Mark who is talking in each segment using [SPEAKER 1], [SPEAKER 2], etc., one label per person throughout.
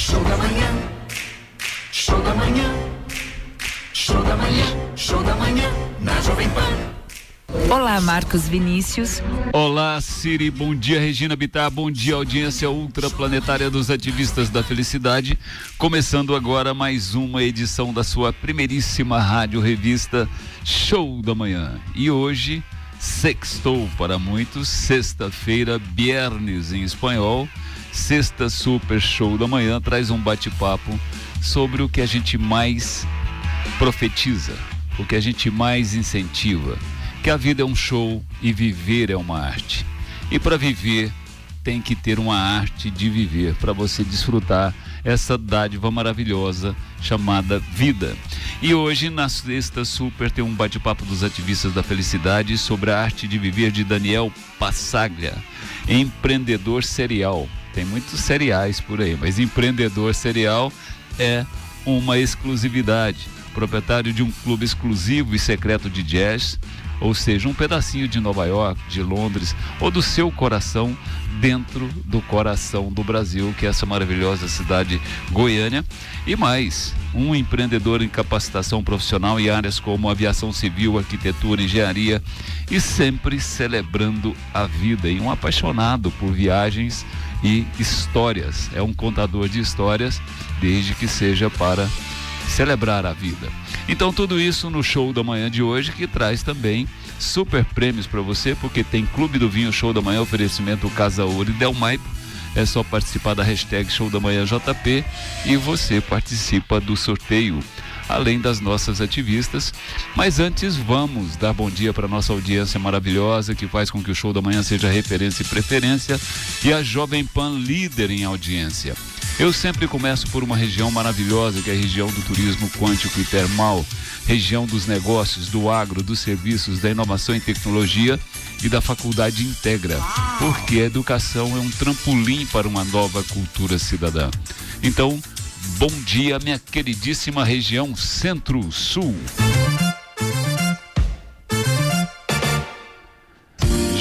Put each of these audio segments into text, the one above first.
[SPEAKER 1] Show da manhã, show da manhã, show da manhã, show da manhã, na Jovem Pan.
[SPEAKER 2] Olá, Marcos Vinícius.
[SPEAKER 3] Olá, Siri. Bom dia, Regina Bittar. Bom dia, audiência ultraplanetária dos ativistas da felicidade. Começando agora mais uma edição da sua primeiríssima rádio revista Show da Manhã. E hoje, sextou para muitos, sexta-feira, viernes em espanhol, sexta super show da manhã, traz um bate-papo sobre o que a gente mais profetiza, o que a gente mais incentiva. Que a vida é um show e viver é uma arte. E para viver tem que ter uma arte de viver, para você desfrutar essa dádiva maravilhosa chamada vida. E hoje na Sexta Super tem um bate-papo dos ativistas da felicidade sobre a arte de viver de Daniel Passaglia, empreendedor serial. Tem muitos seriais por aí, mas empreendedor serial é uma exclusividade. Proprietário de um clube exclusivo e secreto de jazz, ou seja, um pedacinho de Nova York, de Londres, ou do seu coração, dentro do coração do Brasil, que é essa maravilhosa cidade Goiânia. E mais, um empreendedor em capacitação profissional em áreas como aviação civil, arquitetura, engenharia, e sempre celebrando a vida, e um apaixonado por viagens e histórias. É um contador de histórias, desde que seja para celebrar a vida. Então tudo isso no Show da Manhã de hoje, que traz também super prêmios para você, porque tem Clube do Vinho Show da Manhã, oferecimento Casa Ouro e Del Maipo. É só participar da hashtag Show da Manhã JP e você participa do sorteio, além das nossas ativistas. Mas antes vamos dar bom dia para nossa audiência maravilhosa, que faz com que o Show da Manhã seja referência e preferência, e a Jovem Pan líder em audiência. Eu sempre começo por uma região maravilhosa, que é a região do turismo quântico e termal, região dos negócios, do agro, dos serviços, da inovação e tecnologia e da Faculdade Integra, porque a educação é um trampolim para uma nova cultura cidadã. Então, bom dia, minha queridíssima região Centro-Sul.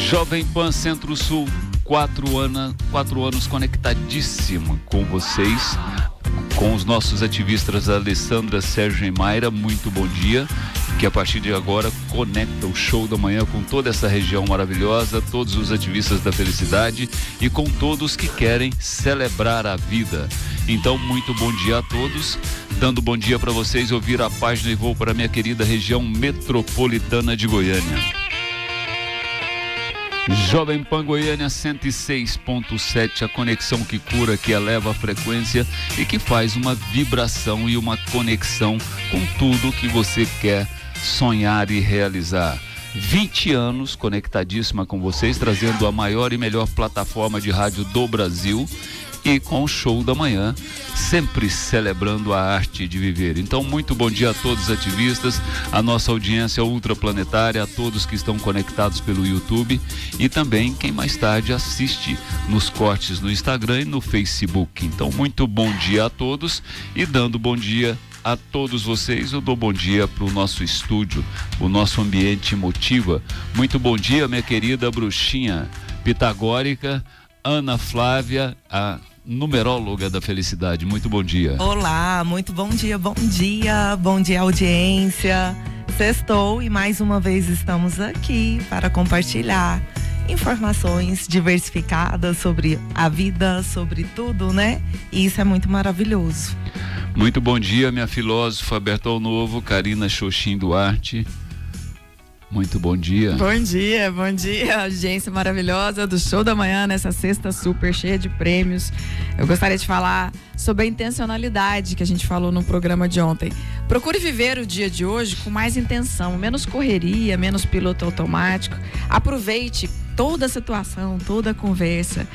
[SPEAKER 3] Jovem Pan Centro-Sul, 4 anos conectadíssimo com vocês, com os nossos ativistas Alessandra, Sérgio e Mayra. Muito bom dia, que a partir de agora conecta o Show da Manhã com toda essa região maravilhosa, todos os ativistas da felicidade e com todos que querem celebrar a vida. Então, muito bom dia a todos. Dando bom dia para vocês, ouvir a página e vou para a minha querida região metropolitana de Goiânia. Jovem Pan Goiânia 106.7, a conexão que cura, que eleva a frequência e que faz uma vibração e uma conexão com tudo que você quer sonhar e realizar. 20 anos conectadíssima com vocês, trazendo a maior e melhor plataforma de rádio do Brasil, e com o Show da Manhã, sempre celebrando a arte de viver. Então, muito bom dia a todos os ativistas, a nossa audiência ultraplanetária, a todos que estão conectados pelo YouTube e também quem mais tarde assiste nos cortes no Instagram e no Facebook. Então, muito bom dia a todos, e dando bom dia a todos vocês, eu dou bom dia para o nosso estúdio, o nosso ambiente motiva. Muito bom dia, minha querida bruxinha pitagórica, Ana Flávia, a numeróloga da felicidade. Muito bom dia.
[SPEAKER 4] Olá, muito bom dia, audiência. Sextou e mais uma vez estamos aqui para compartilhar informações diversificadas sobre a vida, sobre tudo, né? E isso é muito maravilhoso.
[SPEAKER 3] Muito bom dia, minha filósofa Bertol Novo, Karina Xoxim Duarte. Muito bom dia.
[SPEAKER 5] Bom dia, audiência maravilhosa do Show da Manhã, nessa sexta super cheia de prêmios. Eu gostaria de falar sobre a intencionalidade que a gente falou no programa de ontem. Procure viver o dia de hoje com mais intenção, menos correria, menos piloto automático. Aproveite toda a situação, toda a conversa.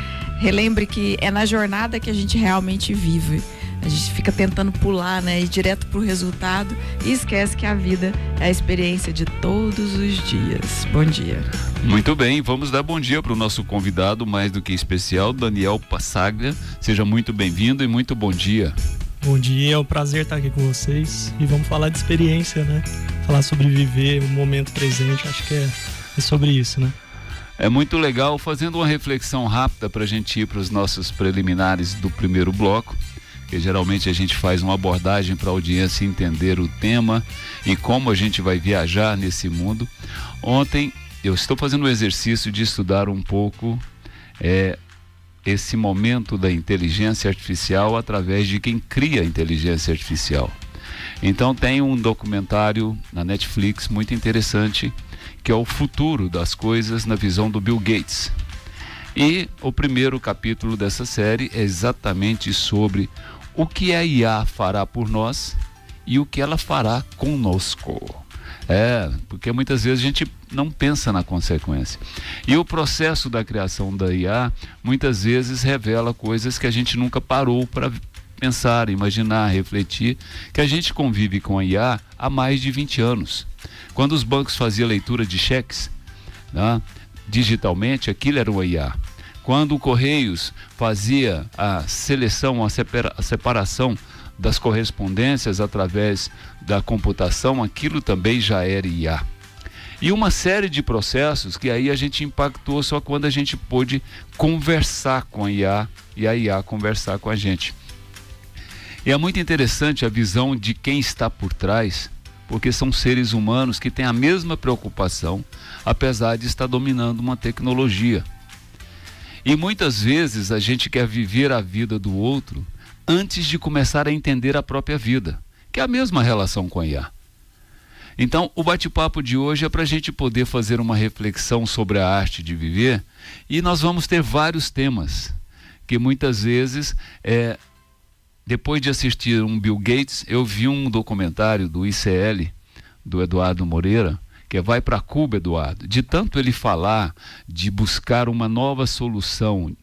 [SPEAKER 5] Relembre que é na jornada que a gente realmente vive. A gente fica tentando pular, né, ir direto pro resultado e esquece que a vida é a experiência de todos os dias. Bom dia.
[SPEAKER 3] Muito bem, vamos dar bom dia para o nosso convidado mais do que especial, Daniel Passaglia. Seja muito bem-vindo e muito bom dia.
[SPEAKER 6] Bom dia, é um prazer estar aqui com vocês e vamos falar de experiência, né? Falar sobre viver o momento presente, acho que é sobre isso, né?
[SPEAKER 3] É muito legal, fazendo uma reflexão rápida para a gente ir para os nossos preliminares do primeiro bloco. que geralmente a gente faz uma abordagem para a audiência entender o tema e como a gente vai viajar nesse mundo. Ontem eu estou fazendo um exercício de estudar um pouco esse momento da inteligência artificial através de quem cria a inteligência artificial. Então tem um documentário na Netflix muito interessante, que é o futuro das coisas na visão do Bill Gates. E o primeiro capítulo dessa série é exatamente sobre o que a IA fará por nós e o que ela fará conosco. Porque muitas vezes a gente não pensa na consequência. E o processo da criação da IA muitas vezes revela coisas que a gente nunca parou para pensar, imaginar, refletir, que a gente convive com a IA há mais de 20 anos. Quando os bancos faziam leitura de cheques, né, digitalmente, aquilo era uma IA. Quando o Correios fazia a seleção, a separação das correspondências através da computação, aquilo também já era IA. E uma série de processos que aí a gente impactou só quando a gente pôde conversar com a IA e a IA conversar com a gente. E é muito interessante a visão de quem está por trás, porque são seres humanos que têm a mesma preocupação, apesar de estar dominando uma tecnologia. E muitas vezes a gente quer viver a vida do outro antes de começar a entender a própria vida, que é a mesma relação com a IA. Então, o bate-papo de hoje é para a gente poder fazer uma reflexão sobre a arte de viver, e nós vamos ter vários temas, que muitas vezes, depois de assistir um Bill Gates, eu vi um documentário do ICL, do Eduardo Moreira, que vai para Cuba, Eduardo. De tanto ele falar de buscar uma nova solução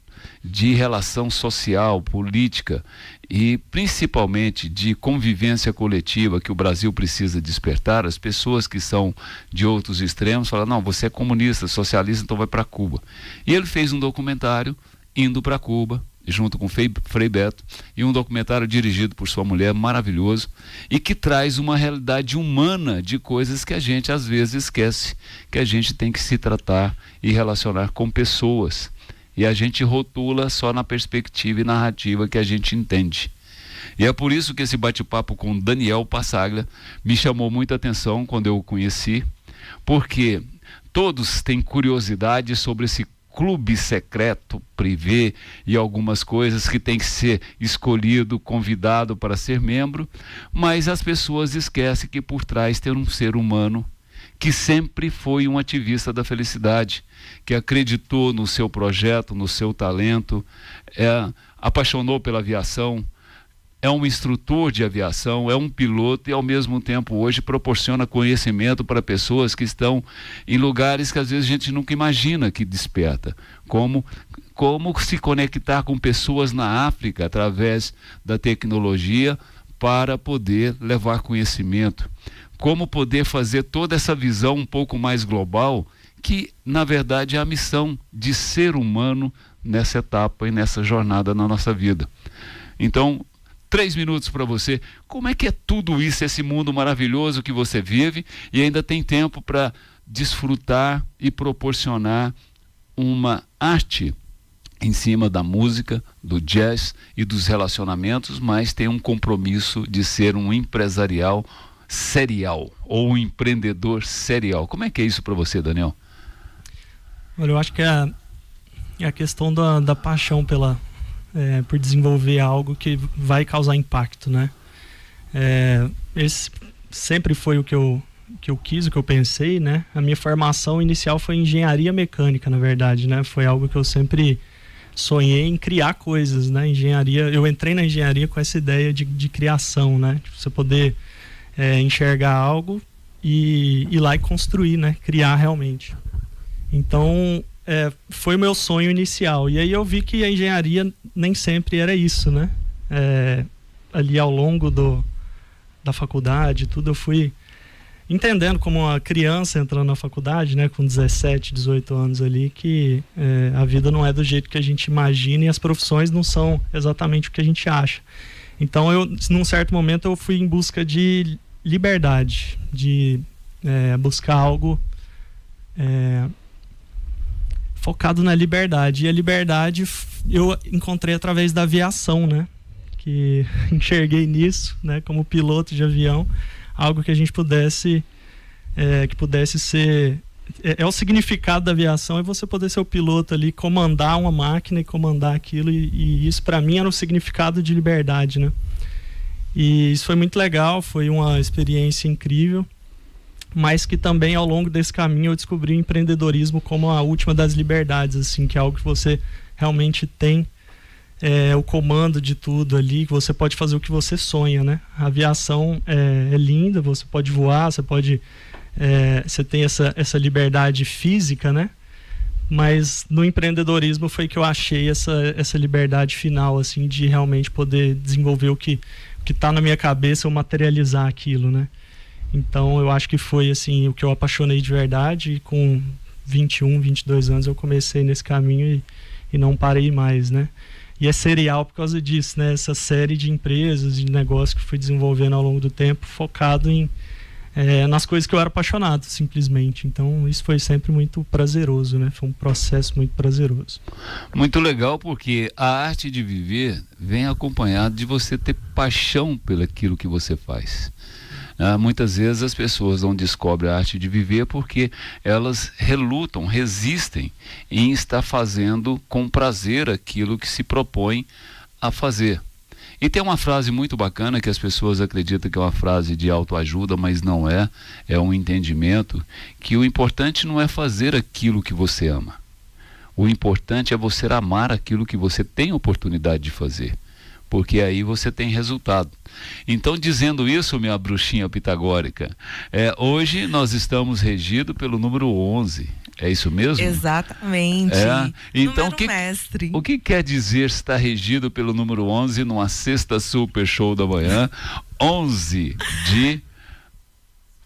[SPEAKER 3] de relação social, política e principalmente de convivência coletiva que o Brasil precisa despertar, as pessoas que são de outros extremos falam, não, você é comunista, socialista, então vai para Cuba. E ele fez um documentário indo para Cuba, junto com Frei Beto, e um documentário dirigido por sua mulher, maravilhoso, e que traz uma realidade humana de coisas que a gente às vezes esquece, que a gente tem que se tratar e relacionar com pessoas, e a gente rotula só na perspectiva e narrativa que a gente entende. E é por isso que esse bate-papo com Daniel Passaglia me chamou muita atenção quando eu o conheci, porque todos têm curiosidade sobre esse clube secreto, privê e algumas coisas que tem que ser escolhido, convidado para ser membro, mas as pessoas esquecem que por trás tem um ser humano que sempre foi um ativista da felicidade, que acreditou no seu projeto, no seu talento, apaixonou pela aviação, é um instrutor de aviação, é um piloto e ao mesmo tempo hoje proporciona conhecimento para pessoas que estão em lugares que às vezes a gente nunca imagina que desperta, como se conectar com pessoas na África através da tecnologia para poder levar conhecimento, como poder fazer toda essa visão um pouco mais global, que na verdade é a missão de ser humano nessa etapa e nessa jornada na nossa vida. Então, 3 minutos para você. Como é que é tudo isso, esse mundo maravilhoso que você vive e ainda tem tempo para desfrutar e proporcionar uma arte em cima da música, do jazz e dos relacionamentos, mas tem um compromisso de ser um empresarial serial ou um empreendedor serial. Como é que é isso para você, Daniel?
[SPEAKER 6] Olha, eu acho que é a questão da paixão por desenvolver algo que vai causar impacto, né? Esse sempre foi o que eu quis, o que eu pensei, né? A minha formação inicial foi em engenharia mecânica, na verdade, né? Foi algo que eu sempre sonhei em criar coisas, né? Engenharia, eu entrei na engenharia com essa ideia de criação, né? Tipo, você poder enxergar algo e ir lá e construir, né? Criar realmente. Então, foi o meu sonho inicial. E aí eu vi que a engenharia nem sempre era isso, né? Ali ao longo da faculdade, tudo, eu fui entendendo como uma criança entrando na faculdade, né? Com 17, 18 anos ali, que a vida não é do jeito que a gente imagina e as profissões não são exatamente o que a gente acha. Então, num certo momento, eu fui em busca de liberdade, de buscar algo focado na liberdade. E a liberdade eu encontrei através da aviação, né? que enxerguei nisso, né, como piloto de avião, algo que a gente pudesse ser... o significado da aviação é você poder ser o piloto ali, comandar uma máquina e comandar aquilo, e isso para mim era um significado de liberdade, né? E isso foi muito legal, foi uma experiência incrível, mas que também ao longo desse caminho eu descobri o empreendedorismo como a última das liberdades, assim, que é algo que você realmente tem o comando de tudo ali, que você pode fazer o que você sonha, né? A aviação é linda, você pode voar, você tem essa liberdade física, né? Mas no empreendedorismo foi que eu achei essa liberdade final, assim, de realmente poder desenvolver o que está na minha cabeça, eu materializar aquilo, né? Então eu acho que foi assim o que eu apaixonei de verdade, e com 21, 22 anos eu comecei nesse caminho e não parei mais, né? E é serial por causa disso, né? Essa série de empresas, de negócios que fui desenvolvendo ao longo do tempo, focado nas coisas que eu era apaixonado, simplesmente. Então isso foi sempre muito prazeroso, né? Foi um processo muito prazeroso.
[SPEAKER 3] Muito legal, porque a arte de viver vem acompanhado de você ter paixão pelo aquilo que você faz. Muitas vezes as pessoas não descobrem a arte de viver porque elas relutam, resistem em estar fazendo com prazer aquilo que se propõe a fazer. E tem uma frase muito bacana que as pessoas acreditam que é uma frase de autoajuda, mas não é. É um entendimento que o importante não é fazer aquilo que você ama. O importante é você amar aquilo que você tem oportunidade de fazer, porque aí você tem resultado. Então, dizendo isso, minha bruxinha pitagórica, hoje nós estamos regidos pelo número 11. É isso mesmo?
[SPEAKER 4] Exatamente.
[SPEAKER 3] Então,
[SPEAKER 4] mestre.
[SPEAKER 3] o que quer dizer estar regido pelo número 11 numa sexta super show da manhã, 11 de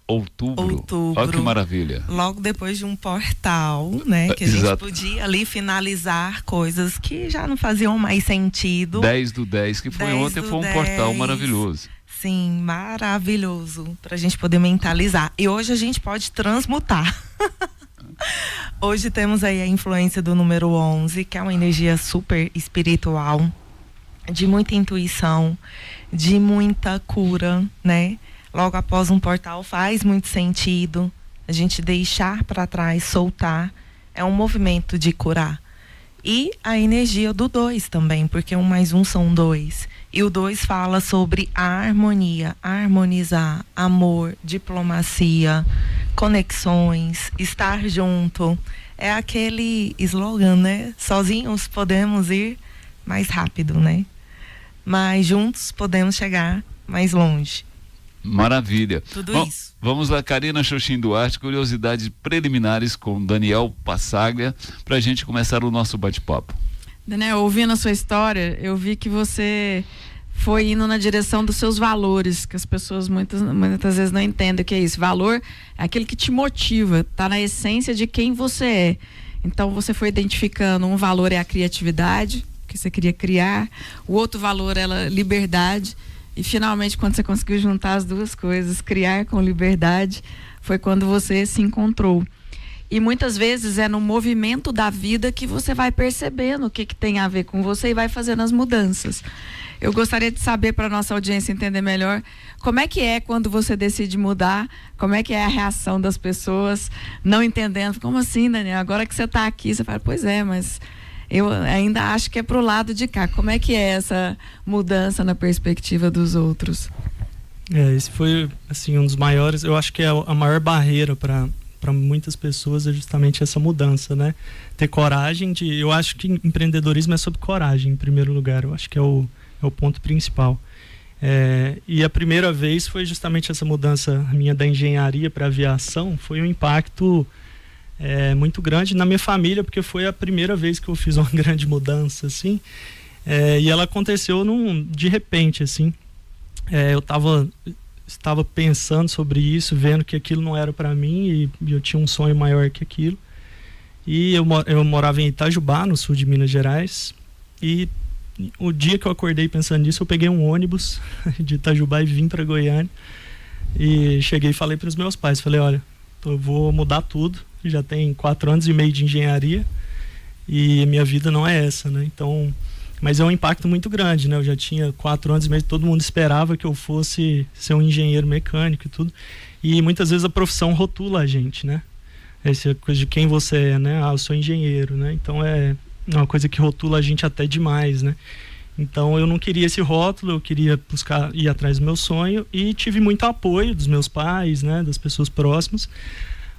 [SPEAKER 3] outubro? Olha que maravilha.
[SPEAKER 4] Logo depois de um portal, né? Que a gente podia ali finalizar coisas que já não faziam mais sentido.
[SPEAKER 3] 10/10, que foi ontem, foi um portal maravilhoso.
[SPEAKER 4] Sim, maravilhoso. Pra gente poder mentalizar. E hoje a gente pode transmutar. Hoje temos aí a influência do número 11, que é uma energia super espiritual, de muita intuição, de muita cura, né? Logo após um portal faz muito sentido a gente deixar para trás, soltar. É um movimento de curar. E a energia do 2 também, porque 1 mais 1 são 2. E o 2 fala sobre a harmonia, harmonizar, amor, diplomacia, conexões, estar junto. É aquele slogan, né? Sozinhos podemos ir mais rápido, né? Mas juntos podemos chegar mais longe.
[SPEAKER 3] Maravilha.
[SPEAKER 4] Tudo isso.
[SPEAKER 3] Vamos lá, Karina Xoxin Duarte, curiosidades preliminares com Daniel Passaglia, para a gente começar o nosso bate-papo.
[SPEAKER 5] Daniel, ouvindo a sua história, eu vi que você foi indo na direção dos seus valores, que as pessoas muitas vezes não entendem o que é isso. Valor é aquele que te motiva, tá na essência de quem você é. Então você foi identificando, um valor é a criatividade, que você queria criar, o outro valor é a liberdade, e finalmente quando você conseguiu juntar as duas coisas, criar com liberdade, foi quando você se encontrou. E muitas vezes é no movimento da vida que você vai percebendo o que tem a ver com você e vai fazendo as mudanças. Eu gostaria de saber, para a nossa audiência entender melhor, como é que é quando você decide mudar, como é que é a reação das pessoas, não entendendo, como assim, Daniel? Agora que você está aqui, você fala, pois é, mas eu ainda acho que é pro lado de cá. Como é que é essa mudança na perspectiva dos outros?
[SPEAKER 6] Esse foi, assim, um dos maiores, eu acho que é a maior barreira para muitas pessoas é justamente essa mudança, né? Ter coragem eu acho que empreendedorismo é sobre coragem, em primeiro lugar. Eu acho que é o ponto principal. E a primeira vez foi justamente essa mudança minha da engenharia para aviação. Foi um impacto muito grande na minha família, porque foi a primeira vez que eu fiz uma grande mudança, assim. E ela aconteceu de repente, assim. Eu estava pensando sobre isso, vendo que aquilo não era para mim, e eu tinha um sonho maior que aquilo. E eu morava em Itajubá, no sul de Minas Gerais, e o dia que eu acordei pensando nisso, eu peguei um ônibus de Itajubá e vim para Goiânia, e cheguei e falei para os meus pais, falei, olha, eu vou mudar tudo, já tem 4 anos e meio de engenharia e minha vida não é essa, né? Então Mas é um impacto muito grande, né? Eu já tinha 4 anos, mas todo mundo esperava que eu fosse ser um engenheiro mecânico e tudo. E muitas vezes a profissão rotula a gente, né? Essa coisa de quem você é, né? Eu sou engenheiro, né? Então é uma coisa que rotula a gente até demais, né? Então eu não queria esse rótulo, eu queria ir atrás do meu sonho e tive muito apoio dos meus pais, né? Das pessoas próximas,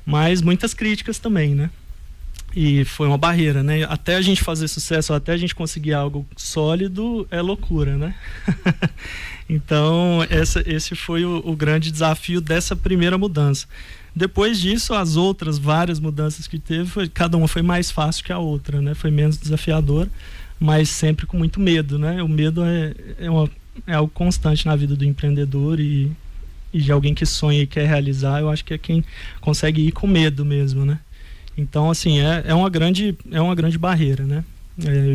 [SPEAKER 6] mas muitas críticas também, né? E foi uma barreira, né? Até a gente fazer sucesso, até a gente conseguir algo sólido, é loucura, né? Então, esse foi o grande desafio dessa primeira mudança. Depois disso, as outras várias mudanças que teve, cada uma foi mais fácil que a outra, né? Foi menos desafiadora, mas sempre com muito medo, né? O medo é algo constante na vida do empreendedor e de alguém que sonha e quer realizar. Eu acho que é quem consegue ir com medo mesmo, né? Então, assim, é uma grande barreira, né?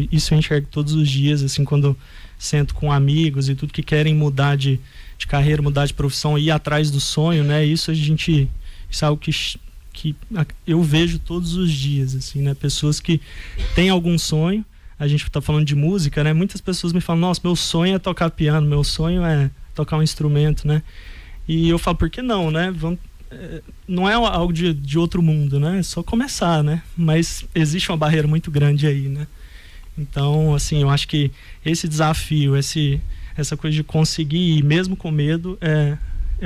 [SPEAKER 6] Isso eu enxergo todos os dias, assim, quando sento com amigos e tudo que querem mudar de carreira, mudar de profissão, ir atrás do sonho, né? Isso é algo que eu vejo todos os dias, assim, né? Pessoas que têm algum sonho, a gente está falando de música, né? Muitas pessoas me falam, nossa, meu sonho é tocar piano, meu sonho é tocar um instrumento, né? E eu falo, por que não, né? Não é algo de outro mundo, né? É só começar, né? Mas existe uma barreira muito grande aí, né? Então, assim, eu acho que esse desafio, essa coisa de conseguir ir mesmo com medo é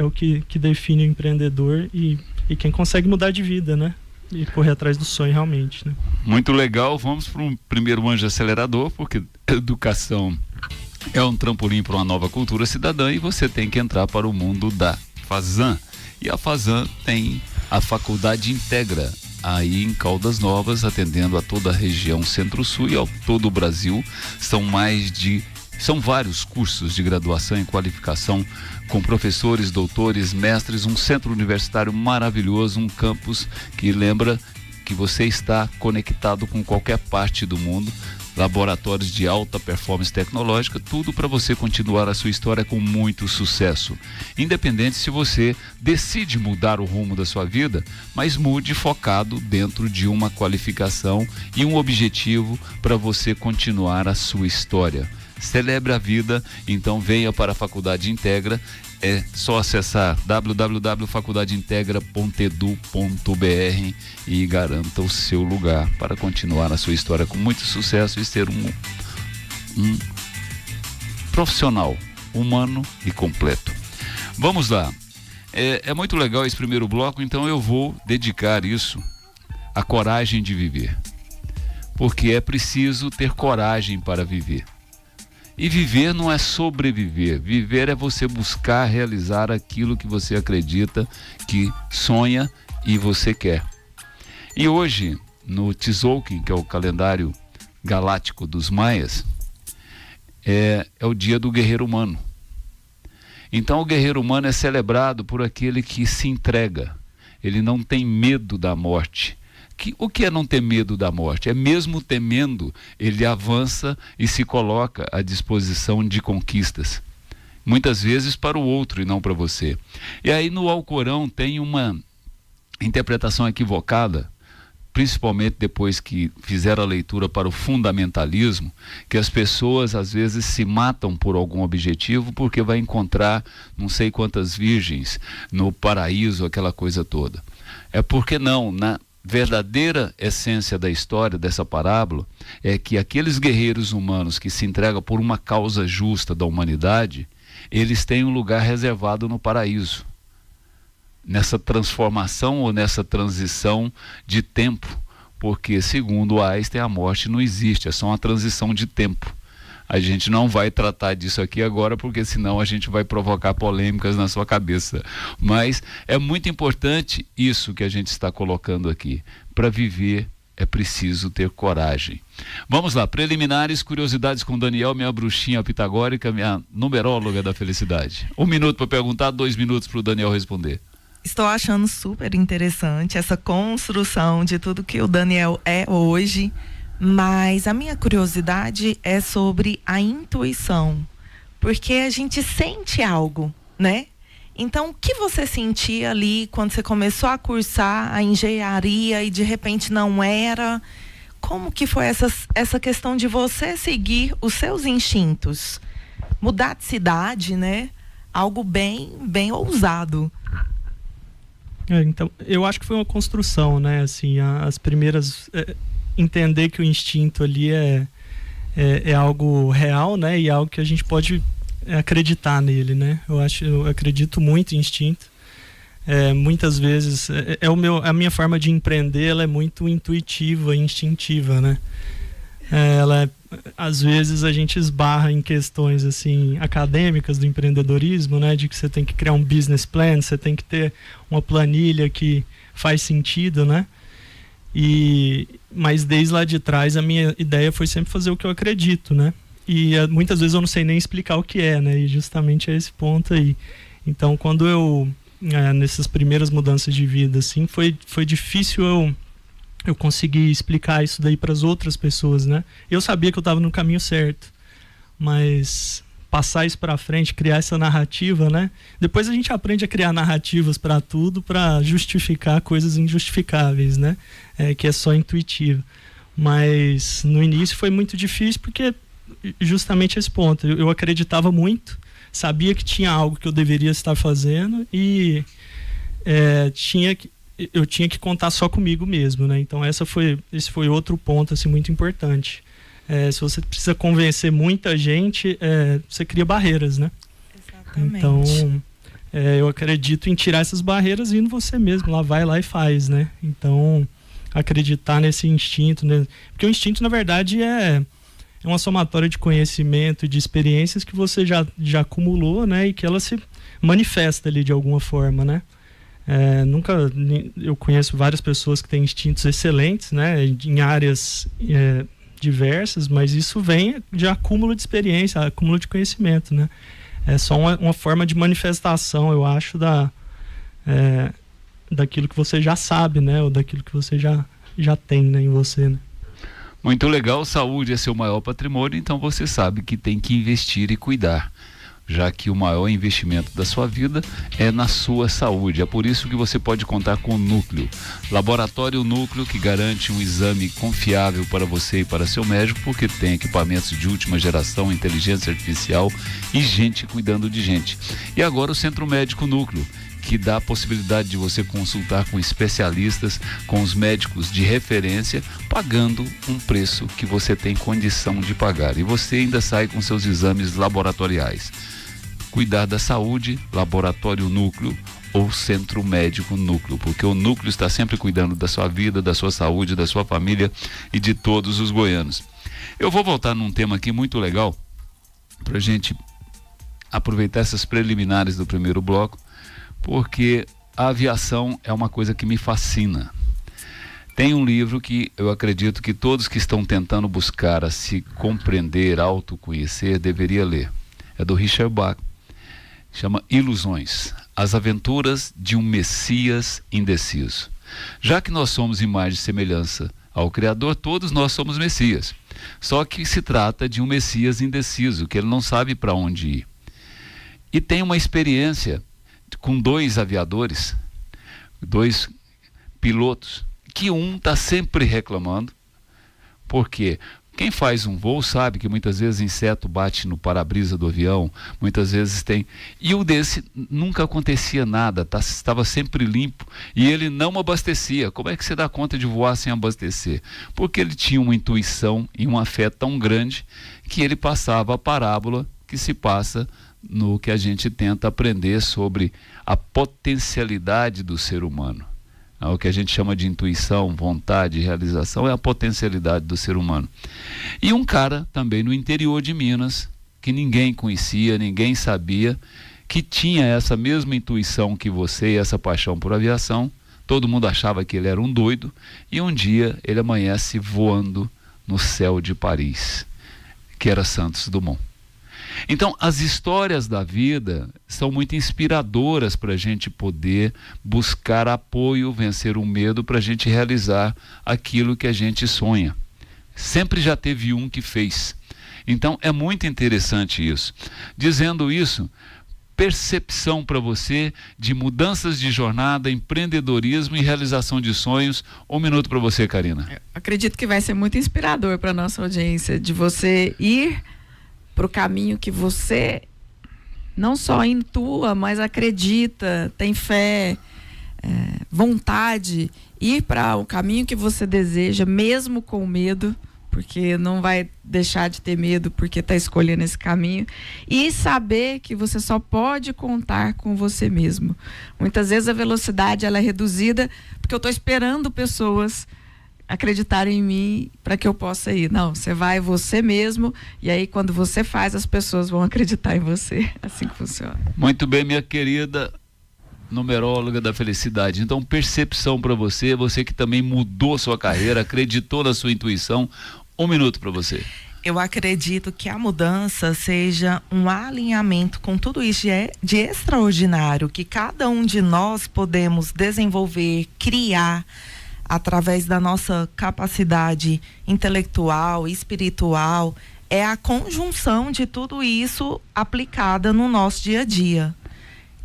[SPEAKER 6] o que define o empreendedor e quem consegue mudar de vida, né? E correr atrás do sonho realmente, né?
[SPEAKER 3] Muito legal, vamos para um primeiro anjo acelerador, porque educação é um trampolim para uma nova cultura cidadã e você tem que entrar para o mundo da Fazan. E a Fazan tem a Faculdade Integra, aí em Caldas Novas, atendendo a toda a região Centro-Sul e a todo o Brasil. São vários cursos de graduação e qualificação com professores, doutores, mestres, um centro universitário maravilhoso, um campus que lembra que você está conectado com qualquer parte do mundo, laboratórios de alta performance tecnológica, tudo para você continuar a sua história com muito sucesso. Independente se você decide mudar o rumo da sua vida, mas mude focado dentro de uma qualificação e um objetivo para você continuar a sua história. Celebre a vida, então venha para a Faculdade Integra. É só acessar www.faculdadeintegra.edu.br e garanta o seu lugar para continuar a sua história com muito sucesso e ser um profissional humano e completo. Vamos lá. É muito legal esse primeiro bloco, então eu vou dedicar isso à coragem de viver. Porque é preciso ter coragem para viver. E viver não é sobreviver. Viver é você buscar realizar aquilo que você acredita, que sonha e você quer. E hoje, no Tzolk'in, que é o calendário galáctico dos maias, é o dia do guerreiro humano. Então o guerreiro humano é celebrado por aquele que se entrega. Ele não tem medo da morte. O que é não ter medo da morte? É mesmo temendo, ele avança e se coloca à disposição de conquistas. Muitas vezes para o outro e não para você. E aí no Alcorão tem uma interpretação equivocada, principalmente depois que fizeram a leitura para o fundamentalismo, que as pessoas às vezes se matam por algum objetivo porque vai encontrar não sei quantas virgens no paraíso, aquela coisa toda. É porque não, na verdadeira essência da história dessa parábola é que aqueles guerreiros humanos que se entregam por uma causa justa da humanidade, eles têm um lugar reservado no paraíso, nessa transformação ou nessa transição de tempo, porque segundo Einstein a morte não existe, é só uma transição de tempo. A gente não vai tratar disso aqui agora, porque senão a gente vai provocar polêmicas na sua cabeça. Mas é muito importante isso que a gente está colocando aqui. Para viver é preciso ter coragem. Vamos lá, preliminares, curiosidades com Daniel, minha bruxinha pitagórica, minha numeróloga da felicidade. 1 minuto para perguntar, 2 minutos para o Daniel responder.
[SPEAKER 4] Estou achando super interessante essa construção de tudo que o Daniel é hoje. Mas a minha curiosidade é sobre a intuição, porque a gente sente algo, né? Então, o que você sentia ali quando você começou a cursar a engenharia e de repente não era? como que foi essa questão de você seguir os seus instintos? Mudar de cidade, né? Algo bem ousado.
[SPEAKER 6] Então, eu acho que foi uma construção, né? Assim, as primeiras... entender que o instinto ali é algo real, né? E algo que a gente pode acreditar nele, né? Eu acredito muito em instinto. Muitas vezes a minha forma de empreender, ela é muito intuitiva e instintiva, né? Às vezes a gente esbarra em questões assim acadêmicas do empreendedorismo, né? De que você tem que criar um business plan, você tem que ter uma planilha que faz sentido, né? Mas desde lá de trás a minha ideia foi sempre fazer o que eu acredito, né? E muitas vezes eu não sei nem explicar o que é, né? E justamente é esse ponto aí. Então, quando nessas primeiras mudanças de vida, assim, foi difícil eu conseguir explicar isso daí para as outras pessoas, né? Eu sabia que eu estava no caminho certo, mas passar isso para frente, criar essa narrativa, né? Depois a gente aprende a criar narrativas para tudo, para justificar coisas injustificáveis, né? Que é só intuitivo. Mas no início foi muito difícil porque justamente esse ponto, eu acreditava muito, sabia que tinha algo que eu deveria estar fazendo e eu tinha que contar só comigo mesmo, né? Então esse foi outro ponto assim, muito importante. Se você precisa convencer muita gente, você cria barreiras, né?
[SPEAKER 4] Exatamente.
[SPEAKER 6] Então eu acredito em tirar essas barreiras indo você mesmo, vai lá e faz, né? Então acreditar nesse instinto, né? Porque o instinto na verdade é uma somatória de conhecimento e de experiências que você já acumulou, né? E que ela se manifesta ali de alguma forma, né? Eu conheço várias pessoas que têm instintos excelentes, né? Em áreas diversas, mas isso vem de acúmulo de experiência, acúmulo de conhecimento, né? É só uma forma de manifestação, eu acho, daquilo que você já sabe, né? Ou daquilo que você já tem, né, em você, né?
[SPEAKER 3] Muito legal, saúde é seu maior patrimônio, então você sabe que tem que investir e cuidar, já que o maior investimento da sua vida é na sua saúde. É por isso que você pode contar com o Núcleo, Laboratório Núcleo, que garante um exame confiável para você e para seu médico, porque tem equipamentos de última geração, inteligência artificial e gente cuidando de gente. E agora o Centro Médico Núcleo, que dá a possibilidade de você consultar com especialistas, com os médicos de referência, pagando um preço que você tem condição de pagar. E você ainda sai com seus exames laboratoriais. Cuidar da saúde, Laboratório Núcleo ou Centro Médico Núcleo, porque o Núcleo está sempre cuidando da sua vida, da sua saúde, da sua família e de todos os goianos. Eu vou voltar num tema aqui muito legal, para a gente aproveitar essas preliminares do primeiro bloco, porque a aviação é uma coisa que me fascina. Tem um livro que eu acredito que todos que estão tentando buscar a se compreender, autoconhecer, deveria ler. É do Richard Bach. Chama Ilusões, as aventuras de um Messias indeciso. Já que nós somos imagem e semelhança ao Criador, todos nós somos Messias. Só que se trata de um Messias indeciso, que ele não sabe para onde ir. E tem uma experiência com 2 aviadores, 2 pilotos, que um está sempre reclamando, porque quem faz um voo sabe que muitas vezes inseto bate no para-brisa do avião, muitas vezes tem, e o desse nunca acontecia nada, estava sempre limpo, e ele não abastecia. Como é que você dá conta de voar sem abastecer? Porque ele tinha uma intuição e uma fé tão grande que ele passava a parábola que se passa no que a gente tenta aprender sobre a potencialidade do ser humano. O que a gente chama de intuição, vontade, realização é a potencialidade do ser humano. E um cara também no interior de Minas, que ninguém conhecia, ninguém sabia, que tinha essa mesma intuição que você e essa paixão por aviação. Todo mundo achava que ele era um doido, e um dia ele amanhece voando no céu de Paris, que era Santos Dumont. Então, as histórias da vida são muito inspiradoras para a gente poder buscar apoio, vencer o medo, para a gente realizar aquilo que a gente sonha. Sempre já teve um que fez. Então, é muito interessante isso. Dizendo isso, percepção para você de mudanças de jornada, empreendedorismo e realização de sonhos. 1 minuto para você, Karina.
[SPEAKER 5] Eu acredito que vai ser muito inspirador para nossa audiência, de você ir para o caminho que você não só intua, mas acredita, tem fé, vontade, ir para o caminho que você deseja, mesmo com medo, porque não vai deixar de ter medo porque está escolhendo esse caminho, e saber que você só pode contar com você mesmo. Muitas vezes a velocidade ela é reduzida porque eu estou esperando pessoas acreditarem em mim para que eu possa ir. Não, você vai você mesmo, e aí quando você faz, as pessoas vão acreditar em você. Assim que funciona.
[SPEAKER 3] Muito bem, minha querida numeróloga da felicidade. Então, percepção para você, você que também mudou sua carreira, acreditou na sua intuição. 1 minuto para você.
[SPEAKER 4] Eu acredito que a mudança seja um alinhamento com tudo isso de extraordinário que cada um de nós podemos desenvolver, criar através da nossa capacidade intelectual, espiritual. É a conjunção de tudo isso aplicada no nosso dia a dia.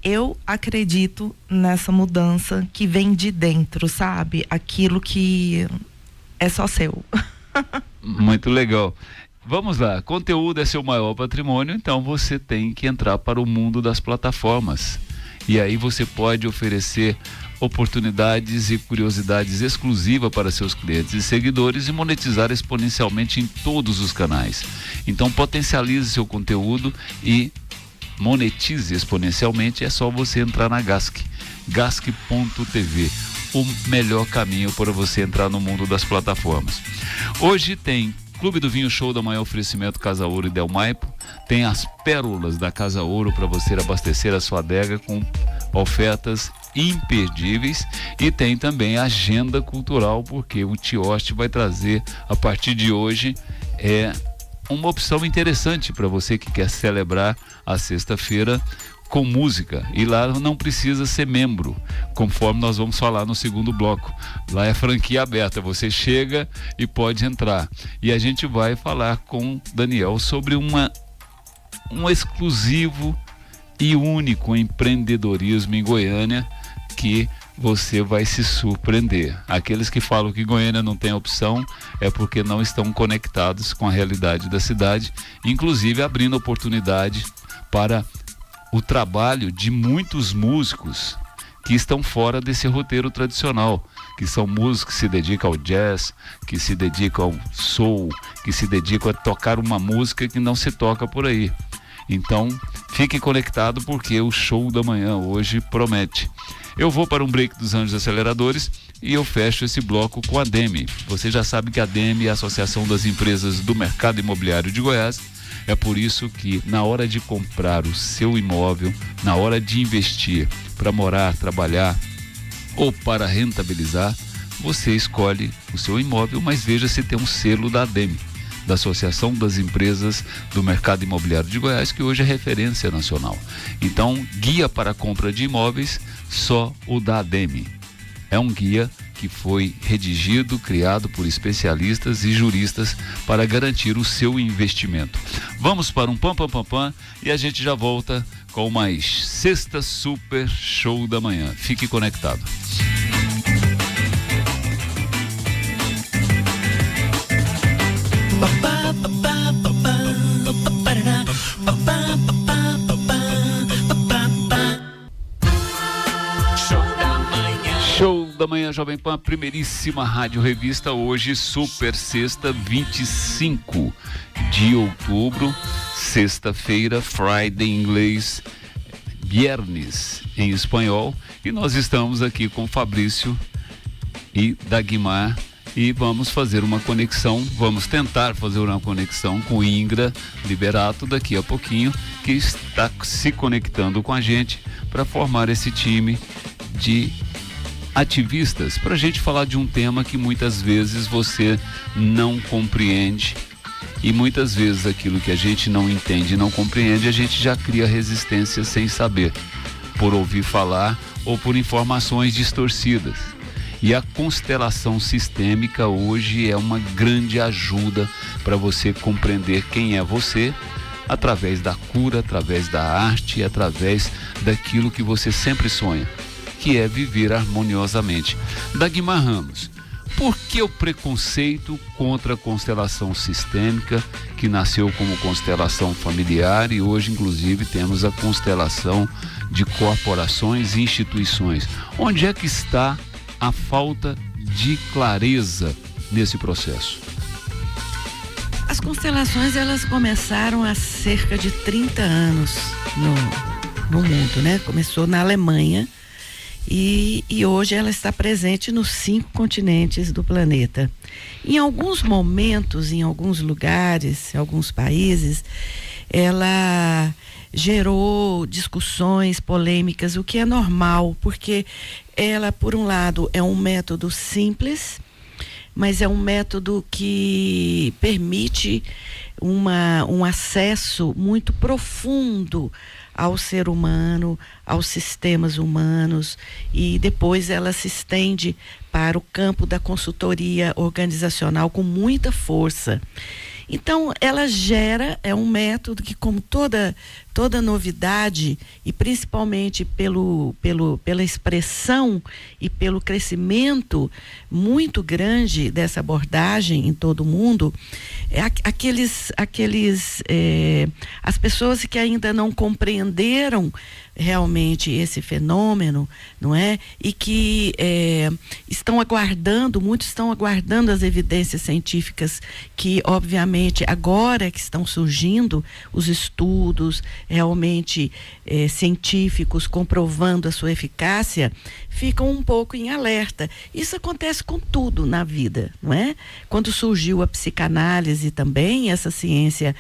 [SPEAKER 4] Eu acredito nessa mudança que vem de dentro, sabe? Aquilo que é só seu.
[SPEAKER 3] Muito legal. Vamos lá, conteúdo é seu maior patrimônio, então você tem que entrar para o mundo das plataformas. E aí você pode oferecer oportunidades e curiosidades exclusivas para seus clientes e seguidores e monetizar exponencialmente em todos os canais. Então potencialize seu conteúdo e monetize exponencialmente. É só você entrar na Gask, gask.tv, o melhor caminho para você entrar no mundo das plataformas. Hoje tem Clube do Vinho Show da Manhã, oferecimento Casa Ouro e Del Maipo. Tem as pérolas da Casa Ouro para você abastecer a sua adega com ofertas imperdíveis, e tem também a agenda cultural, porque o Tioste vai trazer a partir de hoje uma opção interessante para você que quer celebrar a sexta-feira com música, e lá não precisa ser membro, conforme nós vamos falar no segundo bloco. Lá é franquia aberta, você chega e pode entrar, e a gente vai falar com Daniel sobre um exclusivo e único empreendedorismo em Goiânia, que você vai se surpreender. Aqueles que falam que Goiânia não tem opção é porque não estão conectados com a realidade da cidade, inclusive abrindo oportunidade para o trabalho de muitos músicos que estão fora desse roteiro tradicional, que são músicos que se dedicam ao jazz, que se dedicam ao soul, que se dedicam a tocar uma música que não se toca por aí. Então, fique conectado, porque o show da manhã hoje promete. Eu vou para um break dos Anjos Aceleradores e eu fecho esse bloco com a DEME. Você já sabe que a DEME é a Associação das Empresas do Mercado Imobiliário de Goiás. É por isso que, na hora de comprar o seu imóvel, na hora de investir para morar, trabalhar ou para rentabilizar, você escolhe o seu imóvel, mas veja se tem um selo da ADEME, da Associação das Empresas do Mercado Imobiliário de Goiás, que hoje é referência nacional. Então, guia para a compra de imóveis, só o da ADEME. É um guia que foi redigido, criado por especialistas e juristas para garantir o seu investimento. Vamos para um pam pam pam pam e a gente já volta com mais Sexta Super Show da Manhã. Fique conectado. Show da Manhã Jovem Pan, primeiríssima rádio revista, hoje super sexta, 25 de outubro, sexta-feira, Friday em inglês, viernes em espanhol, e nós estamos aqui com Fabrício e Dagmar e vamos fazer uma conexão, vamos tentar fazer uma conexão com Ingra Liberato daqui a pouquinho, que está se conectando com a gente para formar esse time de ativistas, para a gente falar de um tema que muitas vezes você não compreende, e muitas vezes aquilo que a gente não entende e não compreende, a gente já cria resistência sem saber, por ouvir falar ou por informações distorcidas. E a constelação sistêmica hoje é uma grande ajuda para você compreender quem é você, através da cura, através da arte, através daquilo que você sempre sonha, que é viver harmoniosamente. Dagmar Ramos, por que o preconceito contra a constelação sistêmica, que nasceu como constelação familiar e hoje, inclusive, temos a constelação de corporações e instituições? Onde é que está a falta de clareza nesse processo?
[SPEAKER 7] As constelações, elas começaram há cerca de 30 anos no mundo, né? Começou na Alemanha. E hoje ela está presente nos 5 continentes do planeta. Em alguns momentos, em alguns lugares, em alguns países, ela gerou discussões, polêmicas, o que é normal, porque ela, por um lado, é um método simples, mas é um método que permite um acesso muito profundo ao ser humano, aos sistemas humanos, e depois ela se estende para o campo da consultoria organizacional com muita força. Então, ela é um método que, como toda novidade, e principalmente pela expressão e pelo crescimento muito grande dessa abordagem em todo o mundo, as pessoas que ainda não compreenderam realmente esse fenômeno, não é? E que muitos estão aguardando as evidências científicas que, obviamente, agora que estão surgindo os estudos realmente científicos comprovando a sua eficácia, ficam um pouco em alerta. Isso acontece com tudo na vida, não é? Quando surgiu a psicanálise também, essa ciência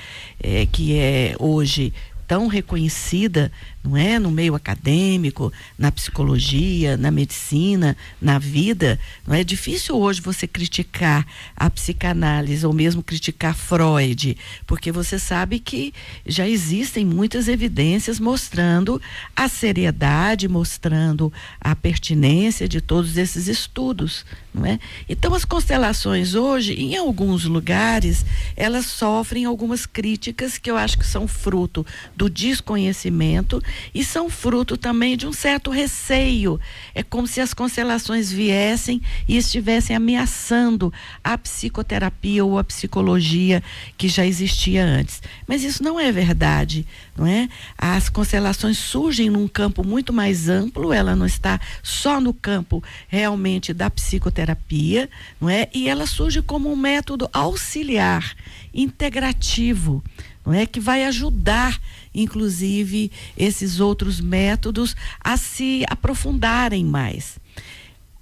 [SPEAKER 7] que é hoje tão reconhecida, não é, no meio acadêmico, na psicologia, na medicina, na vida, não é difícil hoje você criticar a psicanálise ou mesmo criticar Freud, porque você sabe que já existem muitas evidências mostrando a seriedade, mostrando a pertinência de todos esses estudos, não é? Então, as constelações hoje, em alguns lugares, elas sofrem algumas críticas que eu acho que são fruto do desconhecimento e são fruto também de um certo receio. É como se as constelações viessem e estivessem ameaçando a psicoterapia ou a psicologia que já existia antes. Mas isso não é verdade, não é? As constelações surgem num campo muito mais amplo, ela não está só no campo realmente da psicoterapia, não é? E ela surge como um método auxiliar, integrativo, não é? Que vai ajudar, inclusive, esses outros métodos a se aprofundarem mais.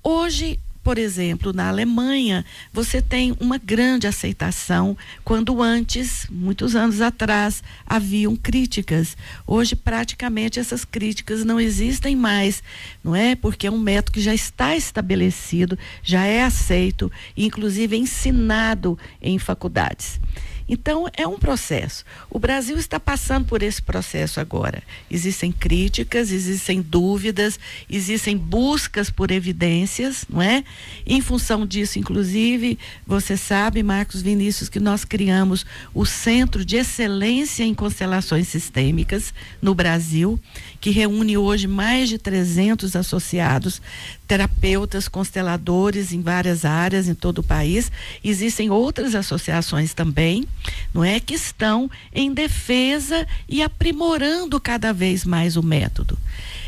[SPEAKER 7] Hoje, por exemplo, na Alemanha, você tem uma grande aceitação, quando antes, muitos anos atrás, haviam críticas. Hoje, praticamente, essas críticas não existem mais, não é? Porque é um método que já está estabelecido, já é aceito, inclusive ensinado em faculdades. Então, é um processo. O Brasil está passando por esse processo agora. Existem críticas, existem dúvidas, existem buscas por evidências, não é? Em função disso, inclusive, você sabe, Marcos Vinícius, que nós criamos o Centro de Excelência em Constelações Sistêmicas no Brasil, que reúne hoje mais de 300 associados, terapeutas, consteladores em várias áreas em todo o país. Existem outras associações também, não é, que estão em defesa e aprimorando cada vez mais o método.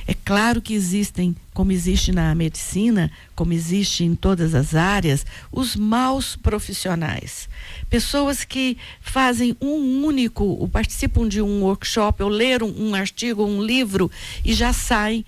[SPEAKER 7] É claro que existem, como existe na medicina, como existe em todas as áreas, os maus profissionais. Pessoas que fazem ou participam de um workshop, ou leram um artigo, um livro, e já saem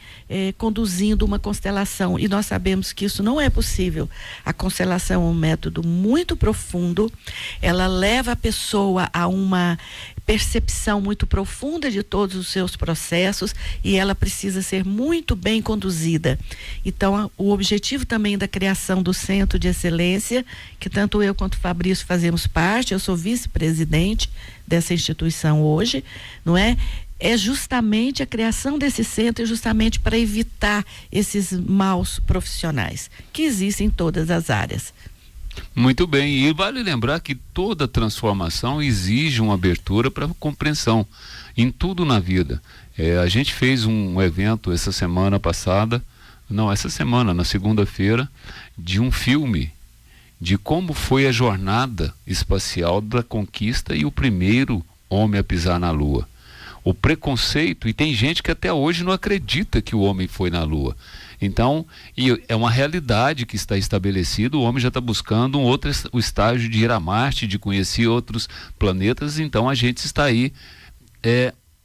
[SPEAKER 7] conduzindo uma constelação. E nós sabemos que isso não é possível. A constelação é um método muito profundo, ela leva a pessoa a uma percepção muito profunda de todos os seus processos, e ela precisa ser muito bem conduzida. Então, o objetivo também da criação do Centro de Excelência, que tanto eu quanto o Fabrício fazemos parte, eu sou vice-presidente dessa instituição hoje, não é? É justamente a criação desse centro, justamente para evitar esses maus profissionais que existem em todas as áreas.
[SPEAKER 3] Muito bem, e vale lembrar que toda transformação exige uma abertura para compreensão em tudo na vida. A gente fez um evento essa semana, na segunda-feira, de um filme de como foi a jornada espacial da conquista e o primeiro homem a pisar na Lua. O preconceito, e tem gente que até hoje não acredita que o homem foi na Lua. Então, é uma realidade que está estabelecida, o homem já está buscando o estágio de ir a Marte, de conhecer outros planetas, então a gente está aí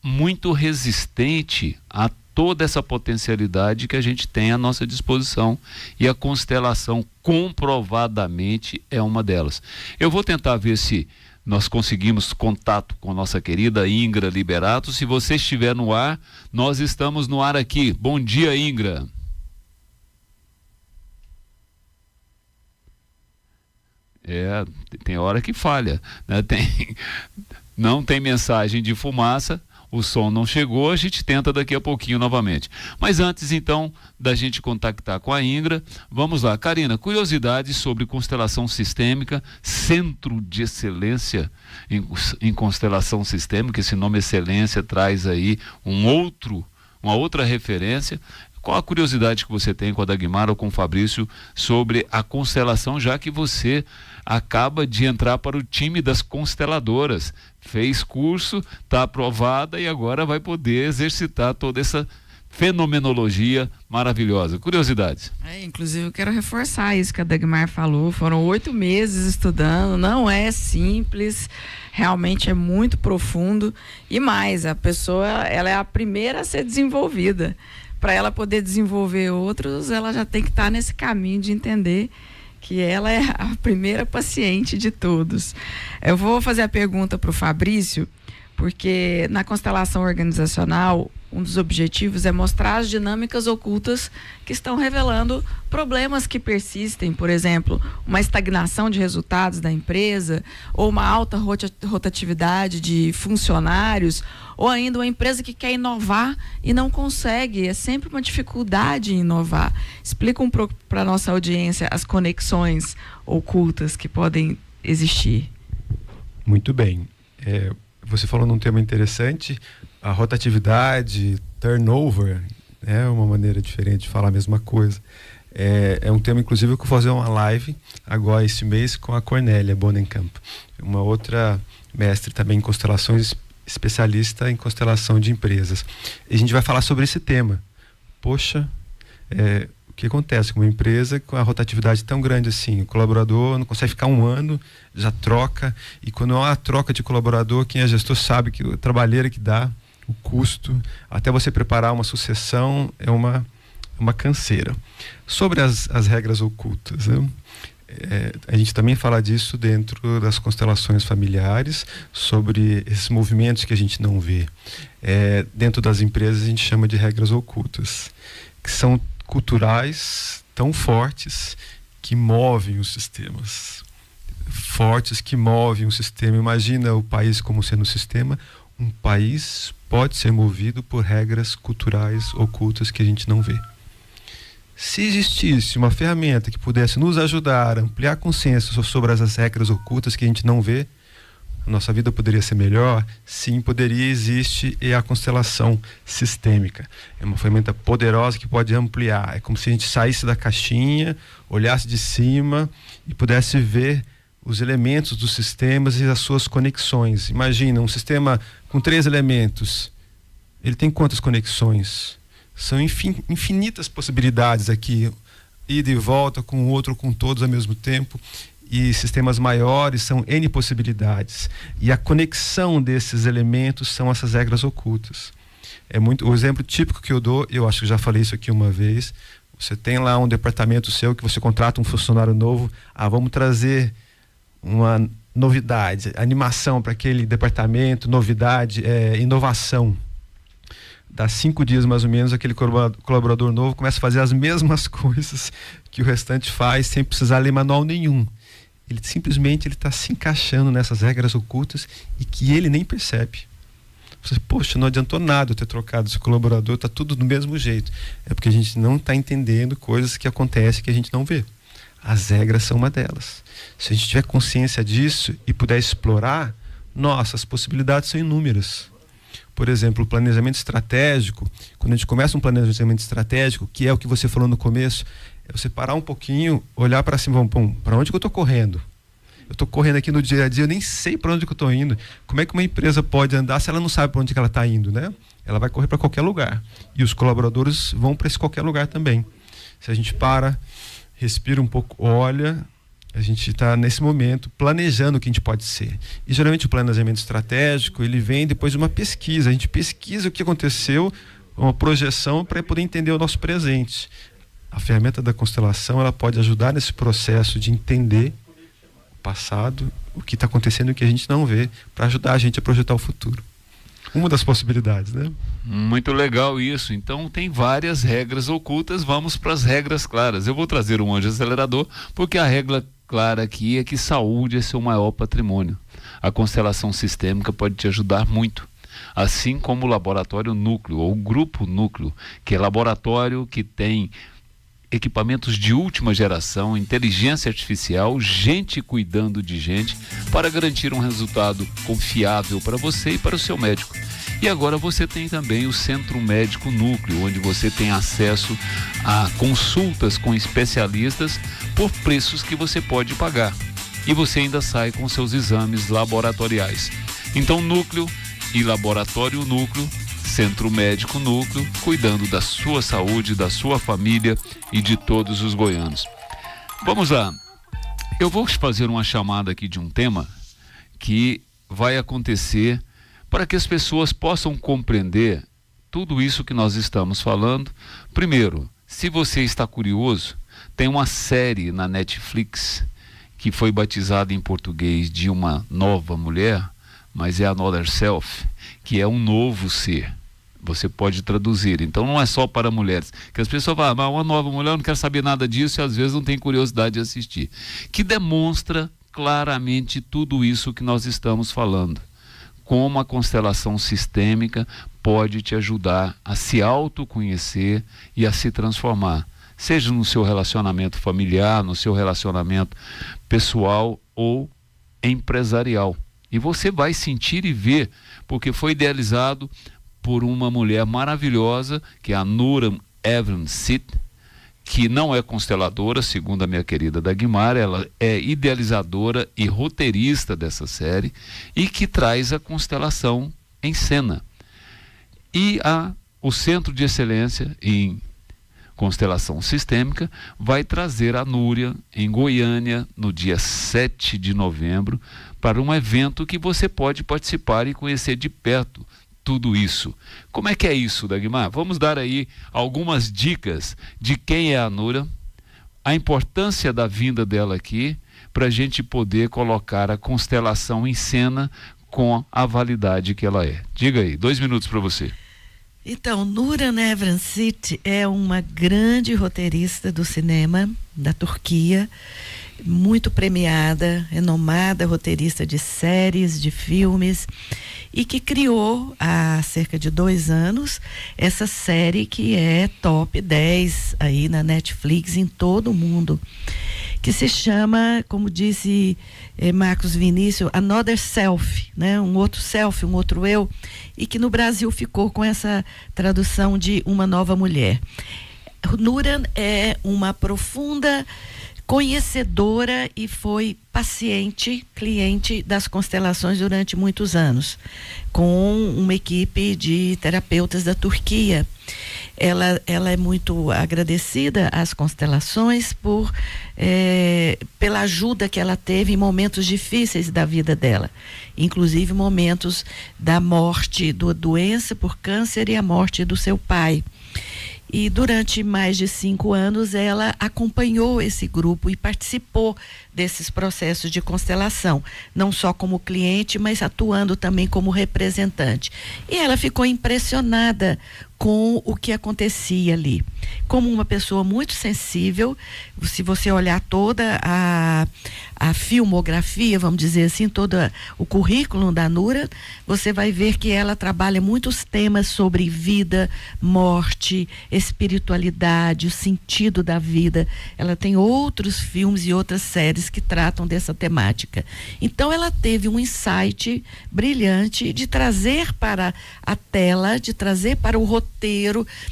[SPEAKER 3] muito resistente a toda essa potencialidade que a gente tem à nossa disposição, e a constelação comprovadamente é uma delas. Eu vou tentar ver se nós conseguimos contato com a nossa querida Ingra Liberato. Se você estiver no ar, nós estamos no ar aqui. Bom dia, Ingra. Tem hora que falha, né? Não tem mensagem de fumaça, o som não chegou, a gente tenta daqui a pouquinho novamente. Mas antes, então, da gente contactar com a Ingra, vamos lá. Karina, curiosidades sobre constelação sistêmica, Centro de Excelência em Constelação Sistêmica. Esse nome excelência traz aí uma outra referência. Qual a curiosidade que você tem com a Dagmar ou com o Fabrício sobre a constelação, já que você acaba de entrar para o time das consteladoras, fez curso, está aprovada e agora vai poder exercitar toda essa fenomenologia maravilhosa. Curiosidades.
[SPEAKER 5] Inclusive eu quero reforçar isso que a Dagmar falou, foram 8 meses estudando, não é simples, realmente é muito profundo, e mais, a pessoa, ela é a primeira a ser desenvolvida. Para ela poder desenvolver outros, ela já tem que estar nesse caminho de entender que ela é a primeira paciente de todos. Eu vou fazer a pergunta para o Fabrício, porque na constelação organizacional, um dos objetivos é mostrar as dinâmicas ocultas que estão revelando problemas que persistem, por exemplo, uma estagnação de resultados da empresa, ou uma alta rotatividade de funcionários, ou ainda uma empresa que quer inovar e não consegue, é sempre uma dificuldade em inovar. Explica um pouco para a nossa audiência as conexões ocultas que podem existir.
[SPEAKER 8] Muito bem. Você falou num tema interessante, a rotatividade, turnover, é uma maneira diferente de falar a mesma coisa. É um tema, inclusive, que eu vou fazer uma live agora esse mês com a Cornélia Bonenkamp, uma outra mestre também em constelações, especialista em constelação de empresas. E a gente vai falar sobre esse tema. Poxa, o que acontece com uma empresa com a rotatividade tão grande assim? O colaborador não consegue ficar um ano, já troca, e quando há a troca de colaborador, quem é gestor sabe que a trabalheira que dá, o custo, até você preparar uma sucessão, é uma canseira. Sobre as regras ocultas, né? A gente também fala disso dentro das constelações familiares, sobre esses movimentos que a gente não vê. Dentro das empresas a gente chama de regras ocultas, que são culturais tão fortes que movem os sistemas. Fortes que movem o sistema. Imagina o país como sendo um sistema. Um país pode ser movido por regras culturais ocultas que a gente não vê. Se existisse uma ferramenta que pudesse nos ajudar a ampliar consenso sobre as regras ocultas que a gente não vê, a nossa vida poderia ser melhor? Sim, poderia. Existe a constelação sistêmica. É uma ferramenta poderosa que pode ampliar. É como se a gente saísse da caixinha, olhasse de cima e pudesse ver os elementos dos sistemas e as suas conexões. Imagina um sistema com 3 elementos. Ele tem quantas conexões? São infinitas possibilidades aqui, ida e volta com o outro, com todos ao mesmo tempo, e sistemas maiores são N possibilidades, e a conexão desses elementos são essas regras ocultas. O exemplo típico que eu dou, eu acho que já falei isso aqui uma vez, você tem lá um departamento seu que você contrata um funcionário novo, vamos trazer uma novidade, animação para aquele departamento, novidade, inovação. Dá 5 dias mais ou menos, aquele colaborador novo começa a fazer as mesmas coisas que o restante faz sem precisar ler manual nenhum. Ele simplesmente está se encaixando nessas regras ocultas e que ele nem percebe. Você, poxa, não adiantou nada eu ter trocado esse colaborador, está tudo do mesmo jeito. É porque a gente não está entendendo coisas que acontecem que a gente não vê. As regras são uma delas. Se a gente tiver consciência disso e puder explorar, nossa, as possibilidades são inúmeras. Por exemplo, o planejamento estratégico, quando a gente começa um planejamento estratégico, que é o que você falou no começo, é você parar um pouquinho, olhar para cima, para onde que eu estou correndo? Eu estou correndo aqui no dia a dia, eu nem sei para onde que eu estou indo. Como é que uma empresa pode andar se ela não sabe para onde que ela está indo, né? Ela vai correr para qualquer lugar. E os colaboradores vão para esse qualquer lugar também. Se a gente para, respira um pouco, olha, a gente está nesse momento planejando o que a gente pode ser. E geralmente o planejamento estratégico, ele vem depois de uma pesquisa. A gente pesquisa o que aconteceu, uma projeção para poder entender o nosso presente. A ferramenta da constelação, ela pode ajudar nesse processo de entender o passado, o que está acontecendo e o que a gente não vê, para ajudar a gente a projetar o futuro. Uma das possibilidades, né?
[SPEAKER 3] Muito legal isso. Então tem várias regras ocultas, vamos para as regras claras. Eu vou trazer um anjo acelerador, porque a regra clara aqui é que saúde é seu maior patrimônio. A constelação sistêmica pode te ajudar muito. Assim como o laboratório núcleo, ou grupo núcleo, que é laboratório que tem equipamentos de última geração, inteligência artificial, gente cuidando de gente, para garantir um resultado confiável para você e para o seu médico. E agora você tem também o Centro Médico Núcleo, onde você tem acesso a consultas com especialistas por preços que você pode pagar. E você ainda sai com seus exames laboratoriais. Então, Núcleo e Laboratório Núcleo, Centro Médico Núcleo, cuidando da sua saúde, da sua família e de todos os goianos. Vamos lá. Eu vou fazer uma chamada aqui de um tema que vai acontecer para que as pessoas possam compreender tudo isso que nós estamos falando. Primeiro, se você está curioso, tem uma série na Netflix que foi batizada em português de Uma Nova Mulher, mas é Another Self, que é um novo ser. Você pode traduzir. Então não é só para mulheres. Que as pessoas falam, mas uma nova mulher, eu não quero saber nada disso, e às vezes não tem curiosidade de assistir. Que demonstra claramente tudo isso que nós estamos falando. Como a constelação sistêmica pode te ajudar a se autoconhecer e a se transformar. Seja no seu relacionamento familiar, no seu relacionamento pessoal ou empresarial. E você vai sentir e ver, porque foi idealizado por uma mulher maravilhosa, que é a Nura Evans-Sit, que não é consteladora, segundo a minha querida Dagmar, ela é idealizadora e roteirista dessa série, e que traz a constelação em cena. E o Centro de Excelência em Constelação Sistêmica vai trazer a Núria em Goiânia no dia 7 de novembro para um evento que você pode participar e conhecer de perto tudo isso. Como é que é isso, Dagmar? Vamos dar aí algumas dicas de quem é a Núria, a importância da vinda dela aqui, para a gente poder colocar a constelação em cena com a validade que ela é. Diga aí, 2 minutos para você.
[SPEAKER 7] Então, Nura Evans-Sit é uma grande roteirista do cinema da Turquia, muito premiada, renomada roteirista de séries, de filmes, e que criou há cerca de 2 anos essa série que é top 10 aí na Netflix em todo o mundo, que se chama, como disse Marcos Vinícius, Another Self, né? Um outro self, um outro eu, e que no Brasil ficou com essa tradução de Uma Nova Mulher. Nuran é uma profunda conhecedora e foi paciente, cliente das constelações durante muitos anos, com uma equipe de terapeutas da Turquia. Ela é muito agradecida às constelações pela ajuda que ela teve em momentos difíceis da vida dela, inclusive momentos da morte, da doença por câncer e a morte do seu pai. E durante mais de 5 anos ela acompanhou esse grupo e participou desses processos de constelação, não só como cliente, mas atuando também como representante. E ela ficou impressionada com o que acontecia ali. Como uma pessoa muito sensível, se você olhar toda a filmografia, vamos dizer assim, todo o currículo da Nura, você vai ver que ela trabalha muitos temas sobre vida, morte, espiritualidade, o sentido da vida. Ela tem outros filmes e outras séries que tratam dessa temática. Então ela teve um insight brilhante de trazer para a tela, de trazer para o roteiro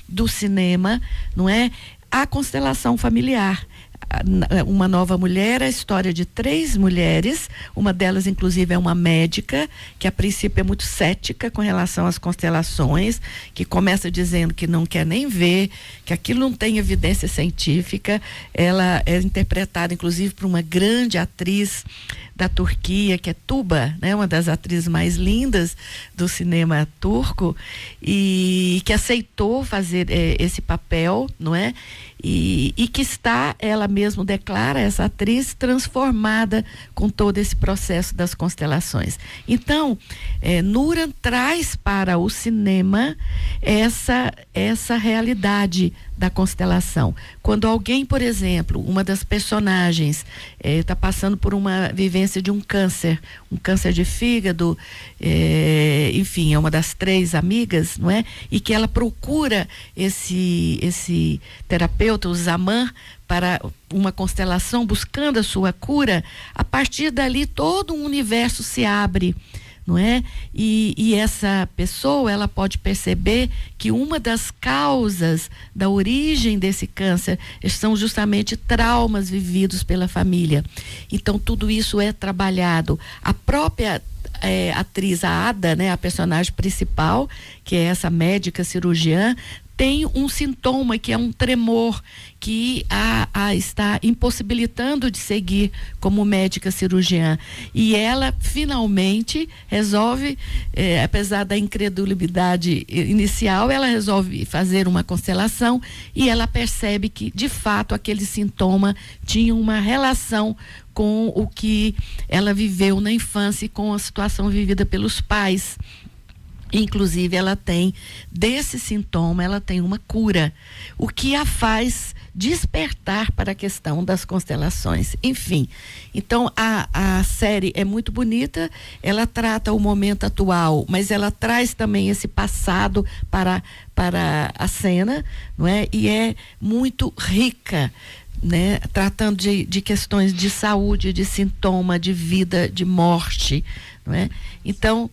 [SPEAKER 7] do cinema, não é? A constelação familiar. Uma Nova Mulher, a história de 3 mulheres, uma delas inclusive é uma médica, que a princípio é muito cética com relação às constelações, que começa dizendo que não quer nem ver, que aquilo não tem evidência científica. Ela é interpretada inclusive por uma grande atriz da Turquia, que é Tuba, né? Uma das atrizes mais lindas do cinema turco, e que aceitou fazer esse papel, não é? E que está, ela mesma declara, essa atriz, transformada com todo esse processo das constelações. Então, Nuran traz para o cinema essa realidade da constelação. Quando alguém, por exemplo, uma das personagens está passando por uma vivência de um câncer de fígado, enfim, é uma das 3 amigas, não é? E que ela procura esse terapeuta, o Zaman, para uma constelação, buscando a sua cura. A partir dali todo um universo se abre, não é? E essa pessoa, ela pode perceber que uma das causas da origem desse câncer são justamente traumas vividos pela família. Então tudo isso é trabalhado. A própria atriz, a Ada, né, a personagem principal, que é essa médica cirurgiã, tem um sintoma que é um tremor que a está impossibilitando de seguir como médica cirurgiã. E ela finalmente resolve, apesar da incredulidade inicial, ela resolve fazer uma constelação e ela percebe que, de fato, aquele sintoma tinha uma relação com o que ela viveu na infância e com a situação vivida pelos pais. Inclusive, ela tem, desse sintoma, ela tem uma cura, o que a faz despertar para a questão das constelações. Enfim, então a série é muito bonita, ela trata o momento atual, mas ela traz também esse passado para a cena, não é? E é muito rica, né? Tratando de questões de saúde, de sintoma, de vida, de morte, não é? Então,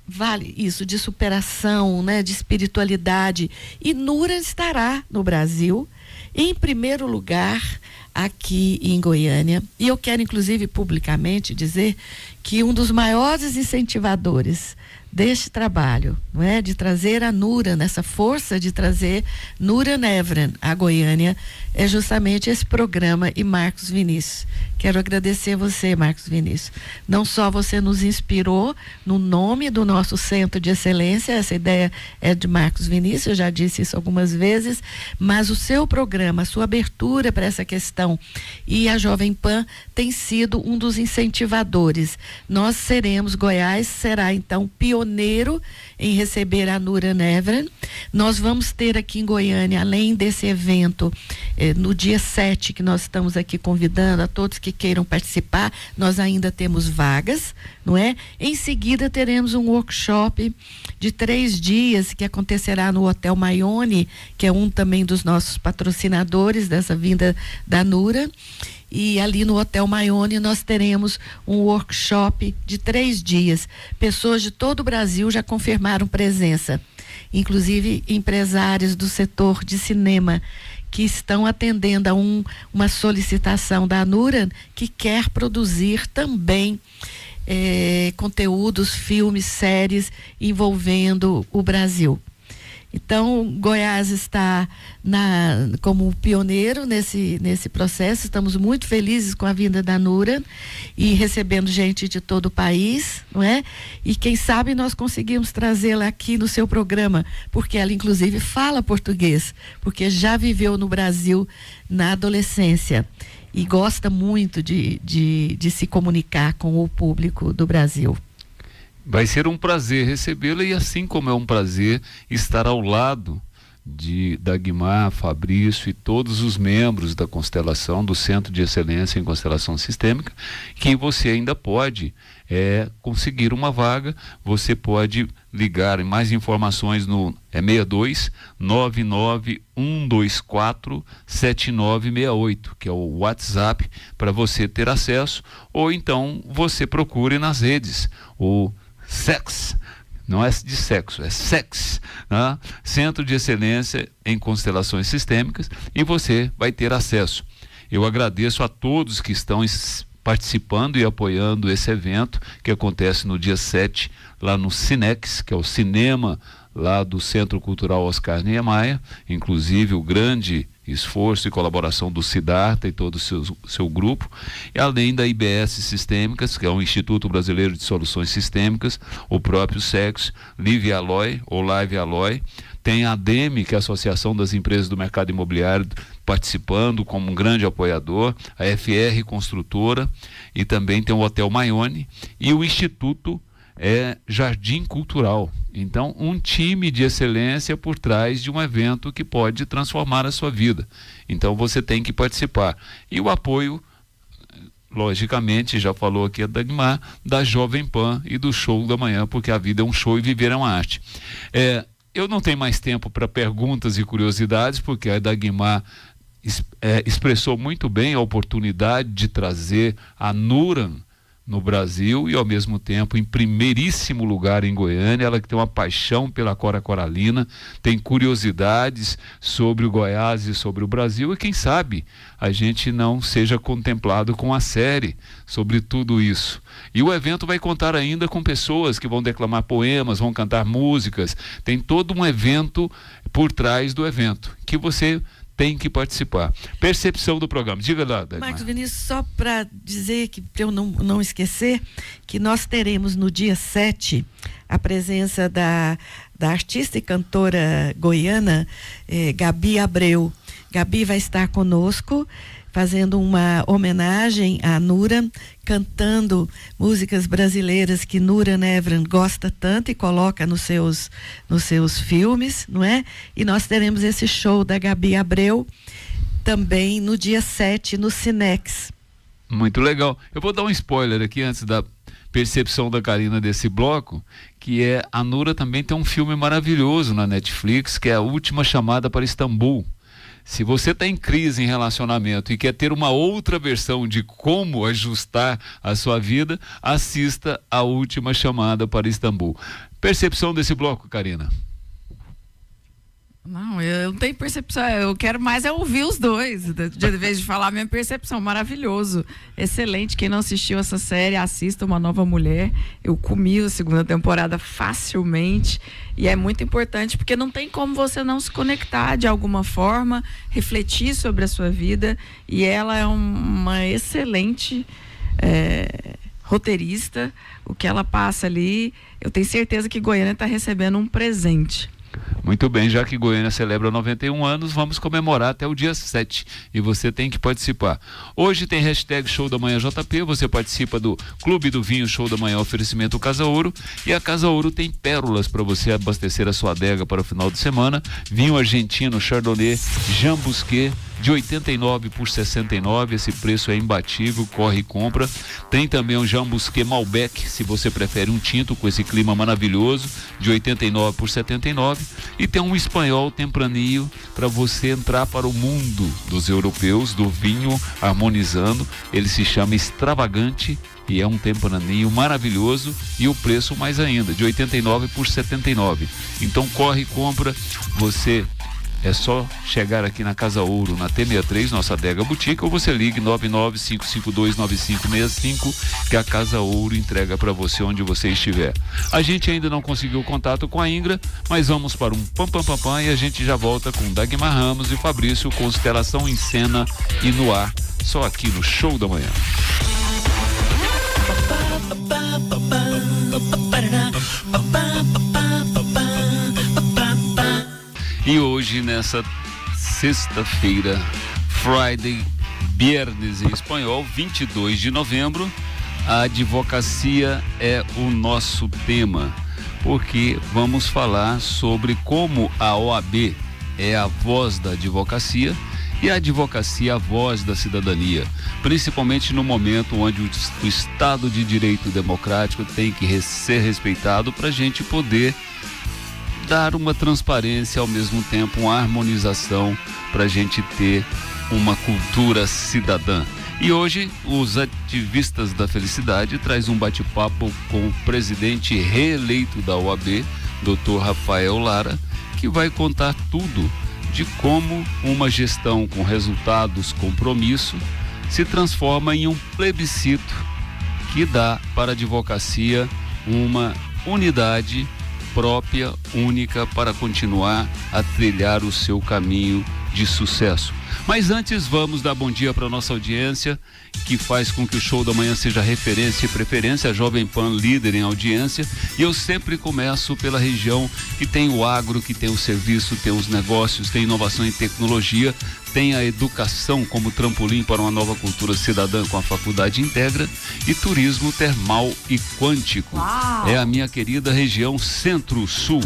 [SPEAKER 7] vale isso, de superação, né, de espiritualidade. E Nura estará no Brasil, em primeiro lugar, aqui em Goiânia. E eu quero, inclusive, publicamente dizer que um dos maiores incentivadores deste trabalho, não é, de trazer a Nura, nessa força de trazer Nura Nevran a Goiânia, é justamente esse programa e Marcos Vinícius. Quero agradecer você, Marcos Vinícius. Não só você nos inspirou no nome do nosso centro de excelência, essa ideia é de Marcos Vinícius, eu já disse isso algumas vezes, mas o seu programa, a sua abertura para essa questão e a Jovem Pan tem sido um dos incentivadores. Nós seremos, Goiás será então pioneiro em receber a Nura Nevran. Nós vamos ter aqui em Goiânia, além desse evento, no dia 7, que nós estamos aqui convidando a todos que queiram participar, nós ainda temos vagas, não é? Em seguida teremos um workshop de 3 dias que acontecerá no Hotel Maione, que é um também dos nossos patrocinadores dessa vinda da Nura. E ali no Hotel Maione nós teremos um workshop de 3 dias. Pessoas de todo o Brasil já confirmaram presença, inclusive empresários do setor de cinema que estão atendendo a uma solicitação da Nura, que quer produzir também conteúdos, filmes, séries envolvendo o Brasil. Então, Goiás está como pioneiro nesse processo. Estamos muito felizes com a vinda da Nura e recebendo gente de todo o país, não é? E quem sabe nós conseguimos trazê-la aqui no seu programa, porque ela inclusive fala português, porque já viveu no Brasil na adolescência e gosta muito de se comunicar com o público do Brasil.
[SPEAKER 3] Vai ser um prazer recebê-la e assim como é um prazer estar ao lado de Dagmar, Fabrício e todos os membros da Constelação, do Centro de Excelência em Constelação Sistêmica, que você ainda pode conseguir uma vaga. Você pode ligar em mais informações no 62 99 124 7968, que é o WhatsApp para você ter acesso, ou então você procure nas redes o SEX. Não é de sexo, é SEX, né? Centro de Excelência em Constelações Sistêmicas, e você vai ter acesso. Eu agradeço a todos que estão participando e apoiando esse evento, que acontece no dia 7, lá no Cinex, que é o cinema lá do Centro Cultural Oscar Niemeyer, inclusive o grande esforço e colaboração do Siddhartha e todo o seu grupo, e além da IBS Sistêmicas, que é o Instituto Brasileiro de Soluções Sistêmicas, o próprio SEX, Live Alloy, ou Live Alloy, tem a ADEME, que é a Associação das Empresas do Mercado Imobiliário, participando como um grande apoiador, a FR Construtora, e também tem o Hotel Maione, e o Instituto Jardim Cultural. Então, um time de excelência por trás de um evento que pode transformar a sua vida. Então, você tem que participar. E o apoio, logicamente, já falou aqui a Dagmar, da Jovem Pan e do Show da Manhã, porque a vida é um show e viver é uma arte. Eu não tenho mais tempo para perguntas e curiosidades, porque a Dagmar expressou muito bem a oportunidade de trazer a Nuran no Brasil e, ao mesmo tempo, em primeiríssimo lugar em Goiânia. Ela que tem uma paixão pela Cora Coralina, tem curiosidades sobre o Goiás e sobre o Brasil, e quem sabe a gente não seja contemplado com a série sobre tudo isso. E o evento vai contar ainda com pessoas que vão declamar poemas, vão cantar músicas. Tem todo um evento por trás do evento, que você tem que participar. Percepção do programa. Diga lá, Dagmar.
[SPEAKER 7] Marcos Vinícius, só para dizer, para eu não esquecer, que nós teremos no dia 7 a presença da artista e cantora goiana Gabi Abreu. Gabi vai estar conosco fazendo uma homenagem à Nura, cantando músicas brasileiras que Nura Nevran gosta tanto e coloca nos seus filmes, não é? E nós teremos esse show da Gabi Abreu também no dia 7 no Cinex.
[SPEAKER 3] Muito legal. Eu vou dar um spoiler aqui antes da percepção da Karina desse bloco, que a Nura também tem um filme maravilhoso na Netflix, que é A Última Chamada para Istambul. Se você está em crise em relacionamento e quer ter uma outra versão de como ajustar a sua vida, assista A Última Chamada para Istambul. Percepção desse bloco, Karina?
[SPEAKER 5] Não, eu não tenho percepção, eu quero mais ouvir os dois, de vez de falar a minha percepção. Maravilhoso, excelente. Quem não assistiu essa série, assista Uma Nova Mulher. Eu comi a segunda temporada facilmente, e é muito importante porque não tem como você não se conectar de alguma forma, refletir sobre a sua vida, e ela é uma excelente roteirista. O que ela passa ali, eu tenho certeza que Goiânia está recebendo um presente.
[SPEAKER 3] Muito bem, já que Goiânia celebra 91 anos, vamos comemorar até o dia 7 e você tem que participar. Hoje tem hashtag Show da Manhã JP, você participa do Clube do Vinho Show da Manhã, oferecimento Casa Ouro, e a Casa Ouro tem pérolas para você abastecer a sua adega para o final de semana. Vinho argentino Chardonnay Jean Busquet de 89 por 69, esse preço é imbatível, corre e compra. Tem também um Jean Busquet Malbec, se você prefere um tinto com esse clima maravilhoso, de 89 por 79, e tem um espanhol Tempranillo para você entrar para o mundo dos europeus, do vinho harmonizando. Ele se chama Extravagante e é um Tempranillo maravilhoso, e o preço mais ainda, de 89 por 79. Então corre e compra. Você é só chegar aqui na Casa Ouro, na T63, nossa adega boutique, ou você ligue 995529565, que a Casa Ouro entrega para você onde você estiver. A gente ainda não conseguiu contato com a Ingra, mas vamos para um pam pam pam pam e a gente já volta com Dagmar Ramos e Fabrício, Constelação em Cena e no ar, só aqui no Show da Manhã. E hoje, nessa sexta-feira, Friday, Viernes em espanhol, 22 de novembro, a advocacia é o nosso tema, porque vamos falar sobre como a OAB é a voz da advocacia e a advocacia a voz da cidadania, principalmente no momento onde o Estado de Direito democrático tem que ser respeitado para a gente poder dar uma transparência, ao mesmo tempo uma harmonização para a gente ter uma cultura cidadã. E hoje os ativistas da felicidade traz um bate-papo com o presidente reeleito da OAB, Dr. Rafael Lara, que vai contar tudo de como uma gestão com resultados, compromisso, se transforma em um plebiscito que dá para a advocacia uma unidade própria, única, para continuar a trilhar o seu caminho de sucesso. Mas antes vamos dar bom dia para nossa audiência, que faz com que o Show da Manhã seja referência e preferência, a Jovem Pan líder em audiência, e eu sempre começo pela região que tem o agro, que tem o serviço, tem os negócios, tem inovação e tecnologia, tem a educação como trampolim para uma nova cultura cidadã com a Faculdade Integra e turismo termal e quântico. Uau. É a minha querida região Centro-Sul.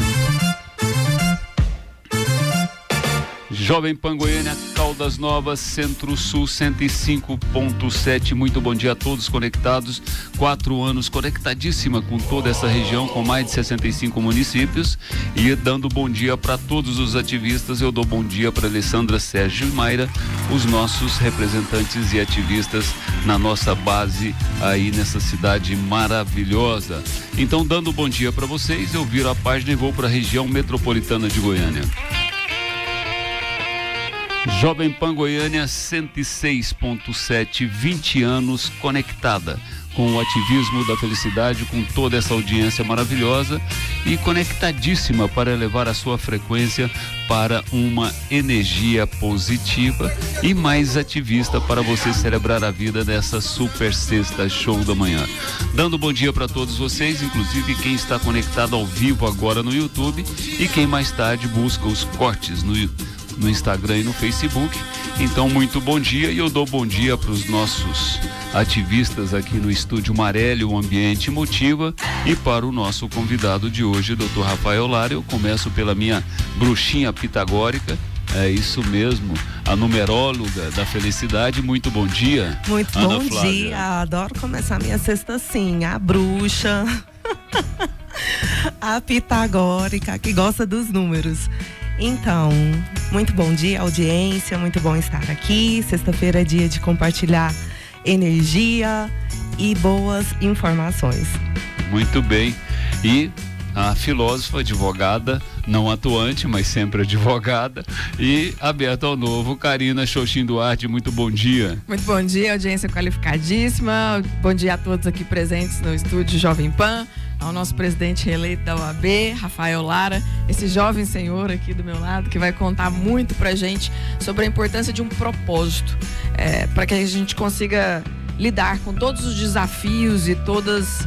[SPEAKER 3] Jovem Pan Goiânia, Caldas Novas, Centro-Sul 105.7. Muito bom dia a todos conectados. 4 anos conectadíssima com toda essa região, com mais de 65 municípios. E dando bom dia para todos os ativistas. Eu dou bom dia para Alessandra, Sérgio e Mayra, os nossos representantes e ativistas na nossa base aí nessa cidade maravilhosa. Então, dando bom dia para vocês, eu viro a página e vou para a região metropolitana de Goiânia. Jovem Pan Goiânia 106.7, 20 anos conectada com o ativismo da felicidade, com toda essa audiência maravilhosa e conectadíssima para elevar a sua frequência para uma energia positiva e mais ativista para você celebrar a vida nessa super sexta Show da Manhã. Dando bom dia para todos vocês, inclusive quem está conectado ao vivo agora no YouTube e quem mais tarde busca os cortes no Instagram e no Facebook. Então, muito bom dia, e eu dou bom dia para os nossos ativistas aqui no Estúdio Marelli, o Ambiente Motiva, e para o nosso convidado de hoje, Dr. Rafael Lara. Eu começo pela minha bruxinha pitagórica, é isso mesmo, a numeróloga da felicidade. Muito bom dia.
[SPEAKER 4] Muito
[SPEAKER 3] Ana
[SPEAKER 4] bom
[SPEAKER 3] Flávia.
[SPEAKER 4] dia, adoro começar minha sexta assim, a bruxa, a pitagórica, que gosta dos números. Então, muito bom dia, audiência, muito bom estar aqui. Sexta-feira é dia de compartilhar energia e boas informações.
[SPEAKER 3] Muito bem. E a filósofa, advogada, não atuante, mas sempre advogada, e aberta ao novo, Karina Xoxin Duarte. Muito bom dia.
[SPEAKER 5] Muito bom dia, audiência qualificadíssima. Bom dia a todos aqui presentes no estúdio Jovem Pan, ao nosso presidente reeleito da OAB, Rafael Lara, esse jovem senhor aqui do meu lado, que vai contar muito pra gente sobre a importância de um propósito, para que a gente consiga lidar com todos os desafios e todas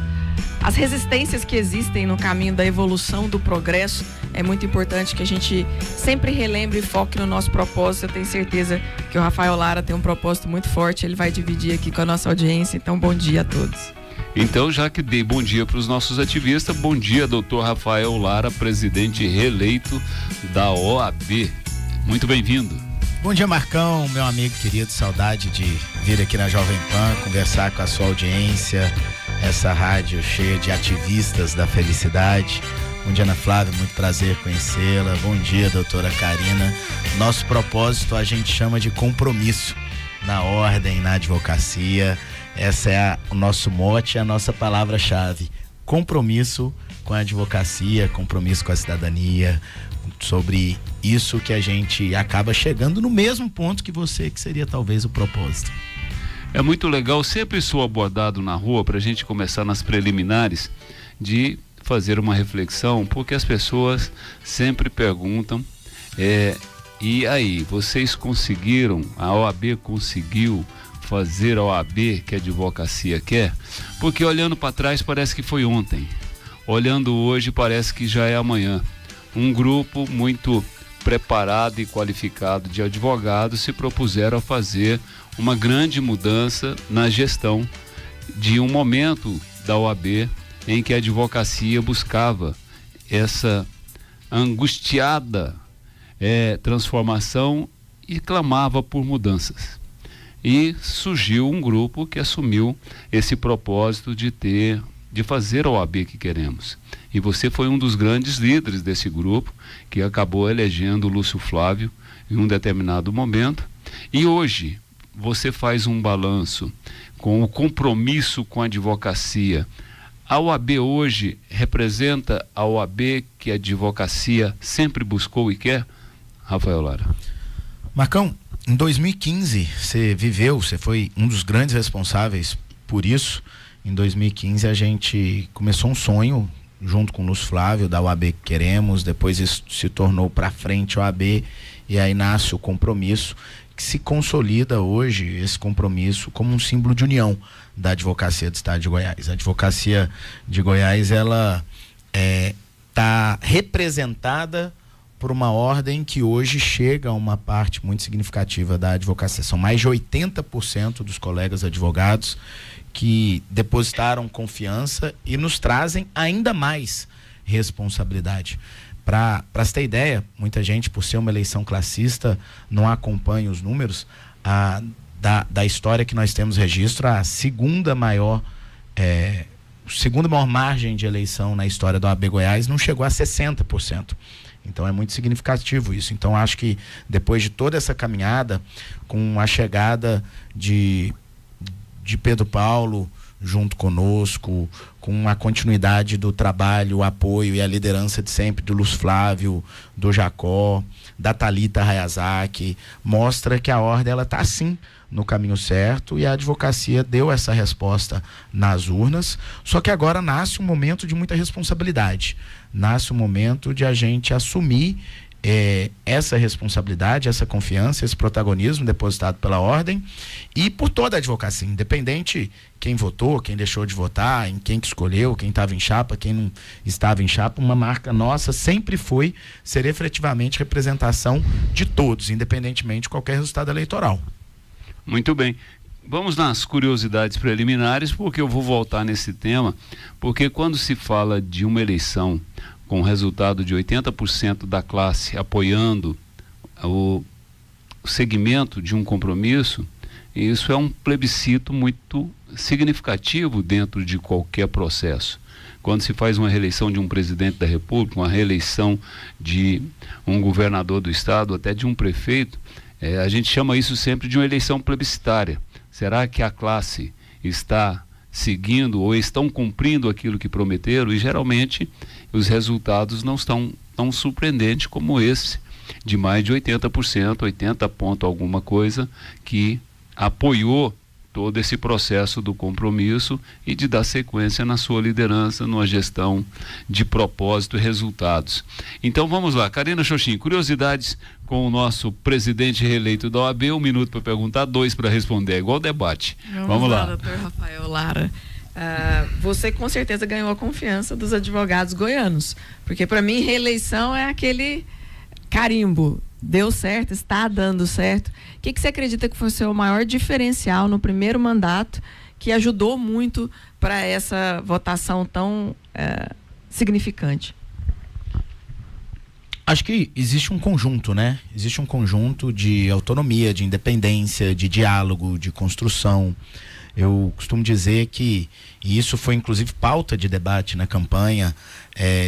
[SPEAKER 5] as resistências que existem no caminho da evolução, do progresso. É muito importante que a gente sempre relembre e foque no nosso propósito. Eu tenho certeza que o Rafael Lara tem um propósito muito forte, ele vai dividir aqui com a nossa audiência. Então, bom dia a todos.
[SPEAKER 3] Então, já que dei bom dia para os nossos ativistas, bom dia, doutor Rafael Lara, presidente reeleito da OAB. Muito bem-vindo.
[SPEAKER 9] Bom dia, Marcão, meu amigo querido, saudade de vir aqui na Jovem Pan, conversar com a sua audiência, essa rádio cheia de ativistas da felicidade. Bom dia, Ana Flávia, muito prazer conhecê-la. Bom dia, doutora Karina. Nosso propósito a gente chama de compromisso na ordem, na advocacia. Essa é o nosso mote, a nossa palavra-chave. Compromisso com a advocacia, compromisso com a cidadania, sobre isso que a gente acaba chegando no mesmo ponto que você, que seria talvez o propósito.
[SPEAKER 3] É muito legal, sempre sou abordado na rua para a gente começar nas preliminares de fazer uma reflexão, porque as pessoas sempre perguntam, e aí, vocês conseguiram, a OAB conseguiu fazer a OAB que a advocacia quer? Porque olhando para trás parece que foi ontem, olhando hoje parece que já é amanhã. Um grupo muito preparado e qualificado de advogados se propuseram a fazer uma grande mudança na gestão de um momento da OAB em que a advocacia buscava essa angustiada transformação e clamava por mudanças. E surgiu um grupo que assumiu esse propósito de fazer a OAB que queremos. E você foi um dos grandes líderes desse grupo, que acabou elegendo o Lúcio Flávio em um determinado momento. E hoje você faz um balanço com o compromisso com a advocacia. A OAB hoje representa a OAB que a advocacia sempre buscou e quer? Rafael Lara.
[SPEAKER 9] Marcão, em 2015 você foi um dos grandes responsáveis por isso. Em 2015 a gente começou um sonho junto com o Lúcio Flávio da OAB que queremos, depois isso se tornou para frente OAB e aí nasce o compromisso que se consolida hoje, esse compromisso, como um símbolo de união da advocacia do Estado de Goiás. A advocacia de Goiás, ela está representada por uma ordem que hoje chega a uma parte muito significativa da advocacia. São mais de 80% dos colegas advogados que depositaram confiança e nos trazem ainda mais responsabilidade. Para se ter ideia, muita gente, por ser uma eleição classista, não acompanha os números da história que nós temos registro. A segunda maior margem de eleição na história do OAB Goiás não chegou a 60%. Então é muito significativo isso. Então acho que depois de toda essa caminhada, com a chegada de Pedro Paulo junto conosco, com a continuidade do trabalho, o apoio e a liderança de sempre do Lúcio Flávio, do Jacó, da Thalita Hayazaki, mostra que a ordem ela está sim no caminho certo e a advocacia deu essa resposta nas urnas. Só que agora nasce um momento de muita responsabilidade, nasce um momento de a gente assumir essa responsabilidade, essa confiança, esse protagonismo depositado pela ordem e por toda a advocacia, independente quem votou, quem deixou de votar, em quem que escolheu, quem estava em chapa, quem não estava em chapa. Uma marca nossa sempre foi ser efetivamente representação de todos, independentemente de qualquer resultado eleitoral.
[SPEAKER 3] Muito bem. Vamos nas curiosidades preliminares, porque eu vou voltar nesse tema, porque quando se fala de uma eleição com o resultado de 80% da classe apoiando o segmento de um compromisso, isso é um plebiscito muito significativo dentro de qualquer processo. Quando se faz uma reeleição de um presidente da República, uma reeleição de um governador do estado, até de um prefeito, a gente chama isso sempre de uma eleição plebiscitária. Será que a classe está seguindo ou estão cumprindo aquilo que prometeram? E geralmente os resultados não estão tão surpreendentes como esse, de mais de 80%, 80 ponto alguma coisa, que apoiou todo esse processo do compromisso e de dar sequência na sua liderança, numa gestão de propósito e resultados. Então vamos lá, Karina Xoxin, curiosidades com o nosso presidente reeleito da OAB, 1 minuto para perguntar, 2 para responder, é igual debate. Vamos lá.
[SPEAKER 5] Doutor Rafael Lara. Você com certeza ganhou a confiança dos advogados goianos, porque para mim reeleição é aquele carimbo, deu certo, está dando certo. O que você acredita que foi o seu maior diferencial no primeiro mandato que ajudou muito para essa votação tão significante?
[SPEAKER 9] Acho que existe um conjunto, né? Existe um conjunto de autonomia, de independência, de diálogo, de construção. Eu costumo dizer que, e isso foi inclusive pauta de debate na campanha,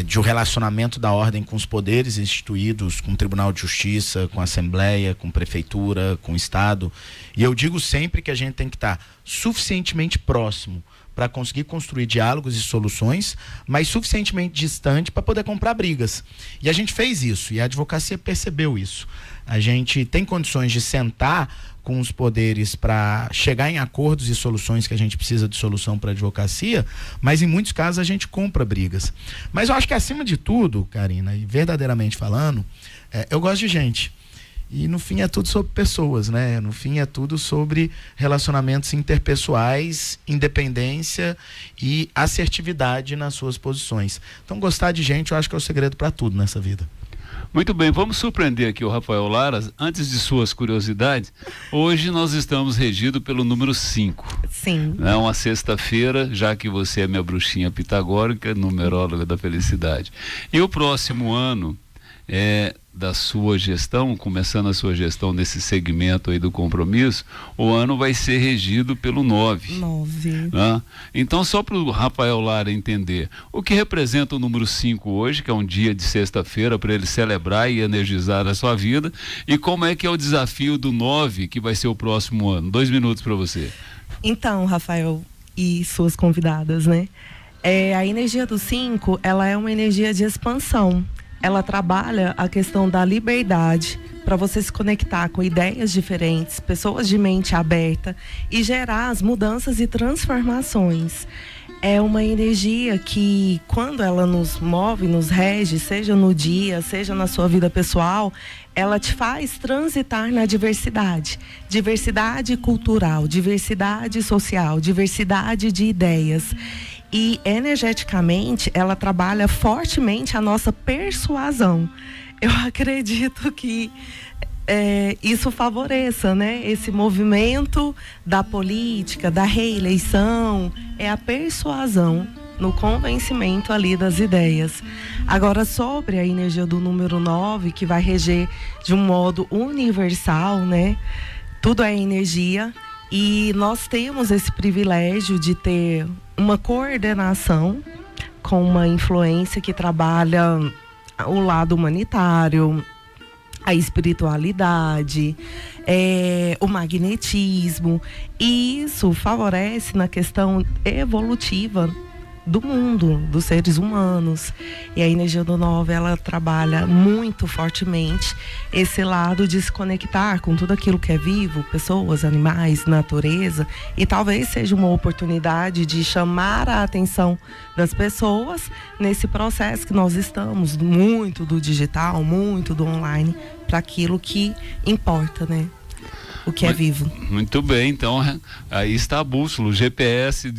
[SPEAKER 9] de um relacionamento da ordem com os poderes instituídos, com o Tribunal de Justiça, com a Assembleia, com a Prefeitura, com o Estado. E eu digo sempre que a gente tem que estar suficientemente próximo para conseguir construir diálogos e soluções, mas suficientemente distante para poder comprar brigas. E a gente fez isso, e a advocacia percebeu isso. A gente tem condições de sentar com os poderes para chegar em acordos e soluções que a gente precisa de solução para a advocacia, mas em muitos casos a gente compra brigas. Mas eu acho que acima de tudo, Karina, e verdadeiramente falando, eu gosto de gente. E no fim é tudo sobre pessoas, né? No fim é tudo sobre relacionamentos interpessoais, independência e assertividade nas suas posições. Então gostar de gente eu acho que é o segredo para tudo nessa vida.
[SPEAKER 3] Muito bem, vamos surpreender aqui o Rafael Lara. Antes de suas curiosidades, hoje nós estamos regidos pelo número 5.
[SPEAKER 4] Sim.
[SPEAKER 3] É uma sexta-feira, já que você é minha bruxinha pitagórica, numeróloga da felicidade. E o próximo ano da sua gestão, começando a sua gestão nesse segmento aí do compromisso, o ano vai ser regido pelo 9.
[SPEAKER 4] 9.
[SPEAKER 3] Né? Então, só para o Rafael Lara entender, o que representa o número 5 hoje, que é um dia de sexta-feira para ele celebrar e energizar a sua vida, e como é que é o desafio do 9, que vai ser o próximo ano? 2 minutos para você.
[SPEAKER 4] Então, Rafael e suas convidadas, né? A energia do 5, ela é uma energia de expansão. Ela trabalha a questão da liberdade para você se conectar com ideias diferentes, pessoas de mente aberta e gerar as mudanças e transformações. É uma energia que, quando ela nos move, nos rege, seja no dia, seja na sua vida pessoal, ela te faz transitar na diversidade. Diversidade cultural, diversidade social, diversidade de ideias. E energeticamente ela trabalha fortemente a nossa persuasão. Eu acredito que isso favoreça, né? Esse movimento da política, da reeleição, é a persuasão no convencimento ali das ideias. Agora, sobre a energia do número 9, que vai reger de um modo universal, né? Tudo é energia. E nós temos esse privilégio de ter uma coordenação com uma influência que trabalha o lado humanitário, a espiritualidade, o magnetismo. E isso favorece na questão evolutiva do mundo, dos seres humanos. E a energia do 9, ela trabalha muito fortemente esse lado de se conectar com tudo aquilo que é vivo, pessoas, animais, natureza, e talvez seja uma oportunidade de chamar a atenção das pessoas nesse processo que nós estamos, muito do digital, muito do online, para aquilo que importa, né? O que é vivo.
[SPEAKER 3] Muito bem, então aí está a bússola, o GPS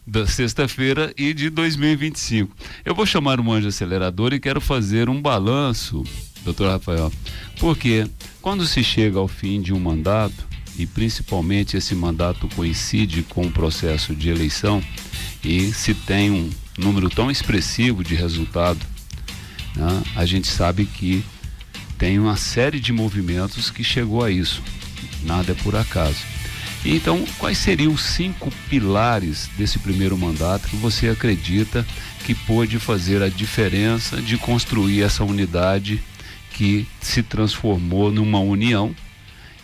[SPEAKER 3] da sexta-feira e de 2025. Eu vou chamar um anjo acelerador e quero fazer um balanço, doutor Rafael, porque quando se chega ao fim de um mandato, e principalmente esse mandato coincide com o processo de eleição, e se tem um número tão expressivo de resultado, né, a gente sabe que tem uma série de movimentos que chegou a isso. Nada é por acaso. Então, quais seriam os 5 pilares desse primeiro mandato que você acredita que pôde fazer a diferença de construir essa unidade que se transformou numa união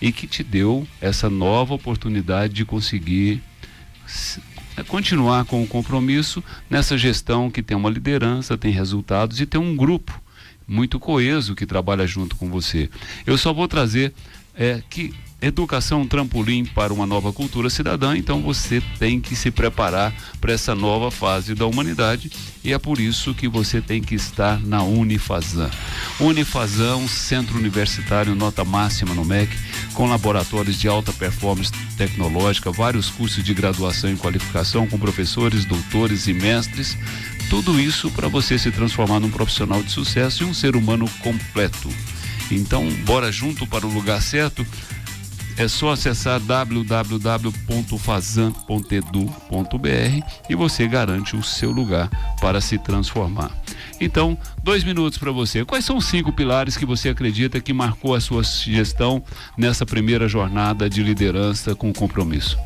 [SPEAKER 3] e que te deu essa nova oportunidade de conseguir continuar com o compromisso nessa gestão que tem uma liderança, tem resultados e tem um grupo muito coeso que trabalha junto com você? Eu só vou trazer que educação é um trampolim para uma nova cultura cidadã, então você tem que se preparar para essa nova fase da humanidade e é por isso que você tem que estar na Unifazan. Unifazan, um centro universitário nota máxima no MEC, com laboratórios de alta performance tecnológica, vários cursos de graduação e qualificação com professores, doutores e mestres, tudo isso para você se transformar num profissional de sucesso e um ser humano completo. Então, bora junto para o lugar certo. É só acessar www.fazan.edu.br e você garante o seu lugar para se transformar. Então, 2 minutos para você. Quais são os 5 pilares que você acredita que marcou a sua gestão nessa primeira jornada de liderança com compromisso?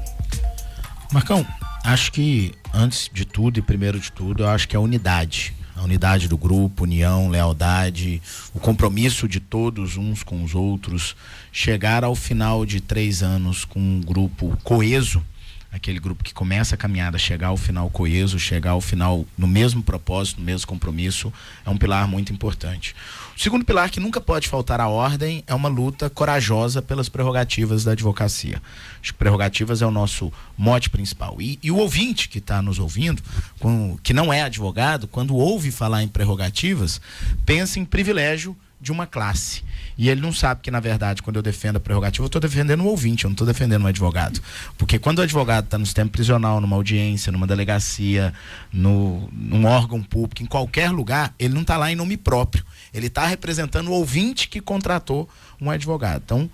[SPEAKER 9] Marcão, acho que antes de tudo e primeiro de tudo, eu acho que é a unidade. A unidade do grupo, união, lealdade, o compromisso de todos uns com os outros, chegar ao final de 3 anos com um grupo coeso, aquele grupo que começa a caminhada, chegar ao final coeso, chegar ao final no mesmo propósito, no mesmo compromisso, é um pilar muito importante. O segundo pilar que nunca pode faltar à ordem é uma luta corajosa pelas prerrogativas da advocacia. Acho que prerrogativas é o nosso mote principal. E o ouvinte que está nos ouvindo, que não é advogado, quando ouve falar em prerrogativas, pensa em privilégio de uma classe. E ele não sabe que, na verdade, quando eu defendo a prerrogativa, eu estou defendendo um ouvinte, eu não estou defendendo um advogado. Porque quando o advogado está no sistema prisional, numa audiência, numa delegacia, num órgão público, em qualquer lugar, ele não está lá em nome próprio. Ele está representando o ouvinte que contratou um advogado. Então,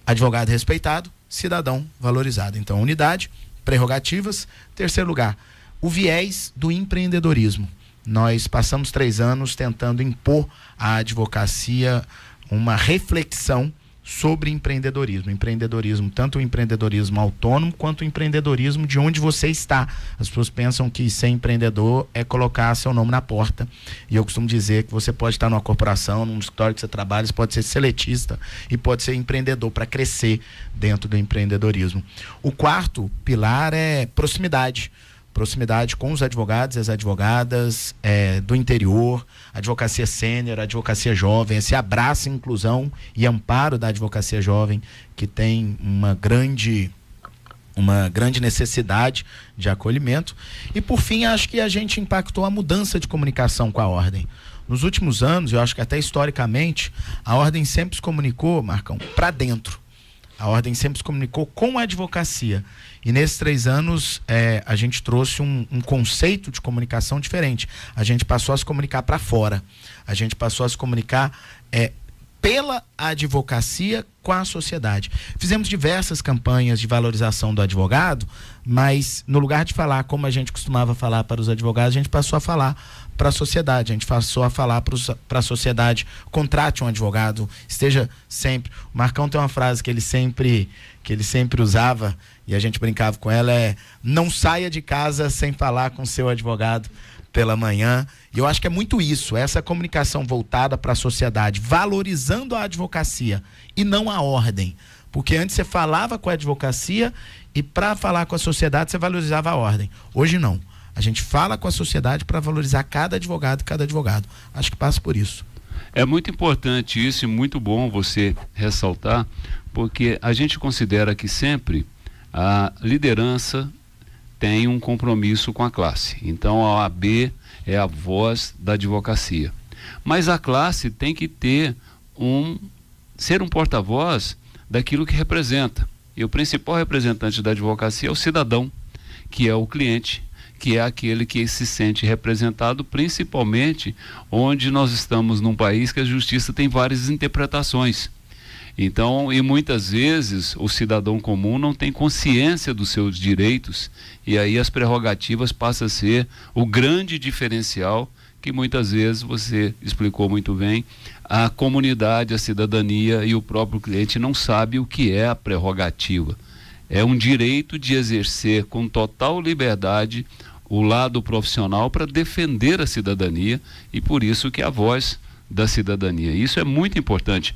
[SPEAKER 9] advogado respeitado, cidadão valorizado. Então, unidade, prerrogativas. Terceiro lugar, o viés do empreendedorismo. nós passamos 3 anos tentando impor à advocacia uma reflexão sobre empreendedorismo, tanto o empreendedorismo autônomo quanto o empreendedorismo de onde você está. As pessoas pensam que ser empreendedor é colocar seu nome na porta, e eu costumo dizer que você pode estar numa corporação, num escritório que você trabalha, você pode ser seletista e pode ser empreendedor para crescer dentro do empreendedorismo. O 4º pilar é proximidade com os advogados e as advogadas do interior, advocacia sênior, advocacia jovem, esse abraço, inclusão e amparo da advocacia jovem, que tem uma grande necessidade de acolhimento. E por fim, acho que a gente impactou a mudança de comunicação com a Ordem. Nos últimos anos, eu acho que até historicamente, a Ordem sempre se comunicou, Marcão, para dentro. A Ordem sempre se comunicou com a advocacia. E nesses 3 anos, a gente trouxe um conceito de comunicação diferente. A gente passou a se comunicar para fora. A gente passou a se comunicar pela advocacia com a sociedade. Fizemos diversas campanhas de valorização do advogado, mas no lugar de falar como a gente costumava falar para os advogados, a gente passou a falar para a sociedade. A gente passou a falar para a sociedade: contrate um advogado, esteja sempre. O Marcão tem uma frase que ele sempre usava, e a gente brincava com ela, não saia de casa sem falar com seu advogado pela manhã. E eu acho que é muito isso, essa comunicação voltada para a sociedade, valorizando a advocacia e não a Ordem. Porque antes você falava com a advocacia e para falar com a sociedade você valorizava a Ordem. Hoje não. A gente fala com a sociedade para valorizar cada advogado. Acho que passa por isso.
[SPEAKER 3] É muito importante isso e muito bom você ressaltar, porque a gente considera que sempre a liderança tem um compromisso com a classe. Então a OAB é a voz da advocacia. Mas a classe tem que ser um porta-voz daquilo que representa. E o principal representante da advocacia é o cidadão, que é o cliente, que é aquele que se sente representado, principalmente onde nós estamos num país que a justiça tem várias interpretações. Então, e muitas vezes o cidadão comum não tem consciência dos seus direitos, e aí as prerrogativas passam a ser o grande diferencial que muitas vezes, você explicou muito bem, a comunidade, a cidadania e o próprio cliente não sabe o que é a prerrogativa. É um direito de exercer com total liberdade o lado profissional para defender a cidadania, e por isso que é a voz da cidadania. Isso é muito importante.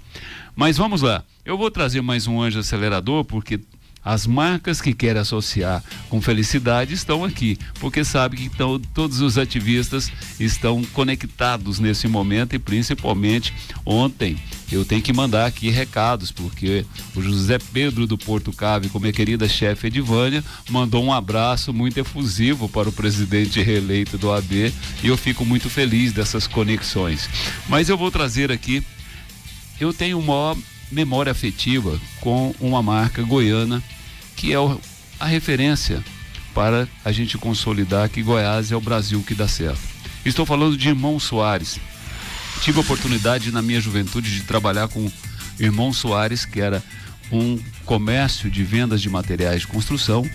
[SPEAKER 3] Mas vamos lá, eu vou trazer mais um anjo acelerador, porque as marcas que querem associar com felicidade estão aqui, porque sabe que todos os ativistas estão conectados nesse momento, e principalmente ontem eu tenho que mandar aqui recados, porque o José Pedro do Porto Cave, com minha querida chefe Edivânia, mandou um abraço muito efusivo para o presidente reeleito do AB, e eu fico muito feliz dessas conexões. Mas eu vou trazer aqui, eu tenho uma memória afetiva com uma marca goiana que é a referência para a gente consolidar que Goiás é o Brasil que dá certo. Estou falando de Irmão Soares. Tive a oportunidade na minha juventude de trabalhar com Irmão Soares, que era um comércio de vendas de materiais de construção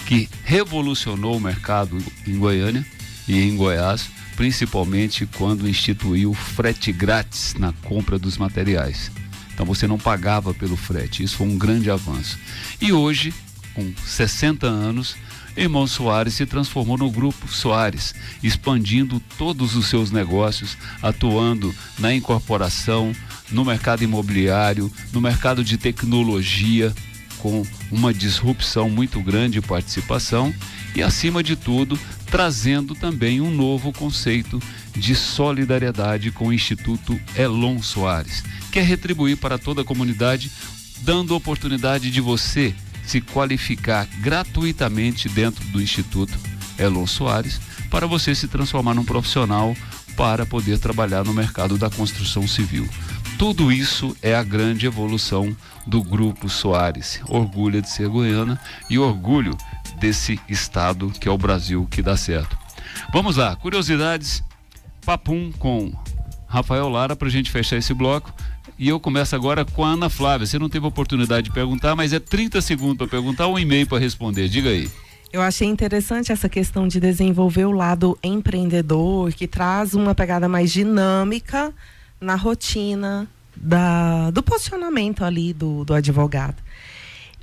[SPEAKER 3] que revolucionou o mercado em Goiânia e em Goiás, principalmente quando instituiu frete grátis na compra dos materiais. Então você não pagava pelo frete, isso foi um grande avanço. E hoje, com 60 anos, Irmão Soares se transformou no Grupo Soares, expandindo todos os seus negócios, atuando na incorporação, no mercado imobiliário, no mercado de tecnologia, com uma disrupção muito grande de participação, e acima de tudo, trazendo também um novo conceito de solidariedade com o Instituto Elon Soares, que é retribuir para toda a comunidade, dando a oportunidade de você se qualificar gratuitamente dentro do Instituto Elon Soares, para você se transformar num profissional para poder trabalhar no mercado da construção civil. Tudo isso é a grande evolução do Grupo Soares. Orgulho de ser goiana e orgulho desse estado que é o Brasil que dá certo. Vamos lá, curiosidades, papum com Rafael Lara para a gente fechar esse bloco. E eu começo agora com a Ana Flávia. Você não teve a oportunidade de perguntar, mas é 30 segundos para perguntar, um e-mail para responder. Diga aí.
[SPEAKER 4] Eu achei interessante essa questão de desenvolver o lado empreendedor, que traz uma pegada mais dinâmica na rotina do posicionamento ali do advogado.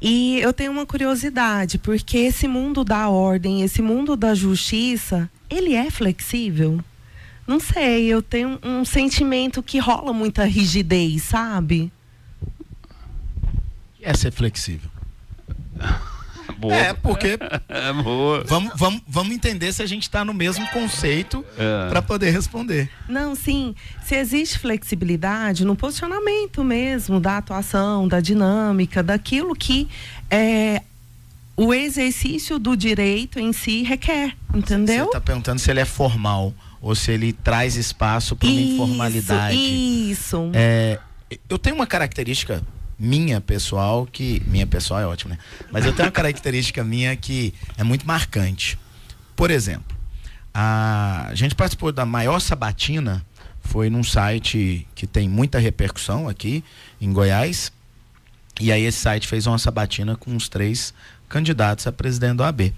[SPEAKER 4] E eu tenho uma curiosidade, porque esse mundo da ordem, esse mundo da justiça, ele é flexível? Não sei, eu tenho um sentimento que rola muita rigidez, sabe?
[SPEAKER 9] É ser flexível.
[SPEAKER 3] Boa.
[SPEAKER 9] É, porque
[SPEAKER 3] boa.
[SPEAKER 9] Vamos entender se a gente está no mesmo conceito para poder responder.
[SPEAKER 4] Não, sim. Se existe flexibilidade no posicionamento mesmo, da atuação, da dinâmica, daquilo que o exercício do direito em si requer, entendeu?
[SPEAKER 9] Você está perguntando se ele é formal ou se ele traz espaço para uma informalidade.
[SPEAKER 4] Isso.
[SPEAKER 9] Eu tenho uma característica minha pessoal é ótimo, né? Mas eu tenho uma característica minha que é muito marcante. Por exemplo, a gente participou da maior sabatina, foi num site que tem muita repercussão aqui em Goiás, e aí esse site fez uma sabatina com os 3 candidatos a presidente da OAB.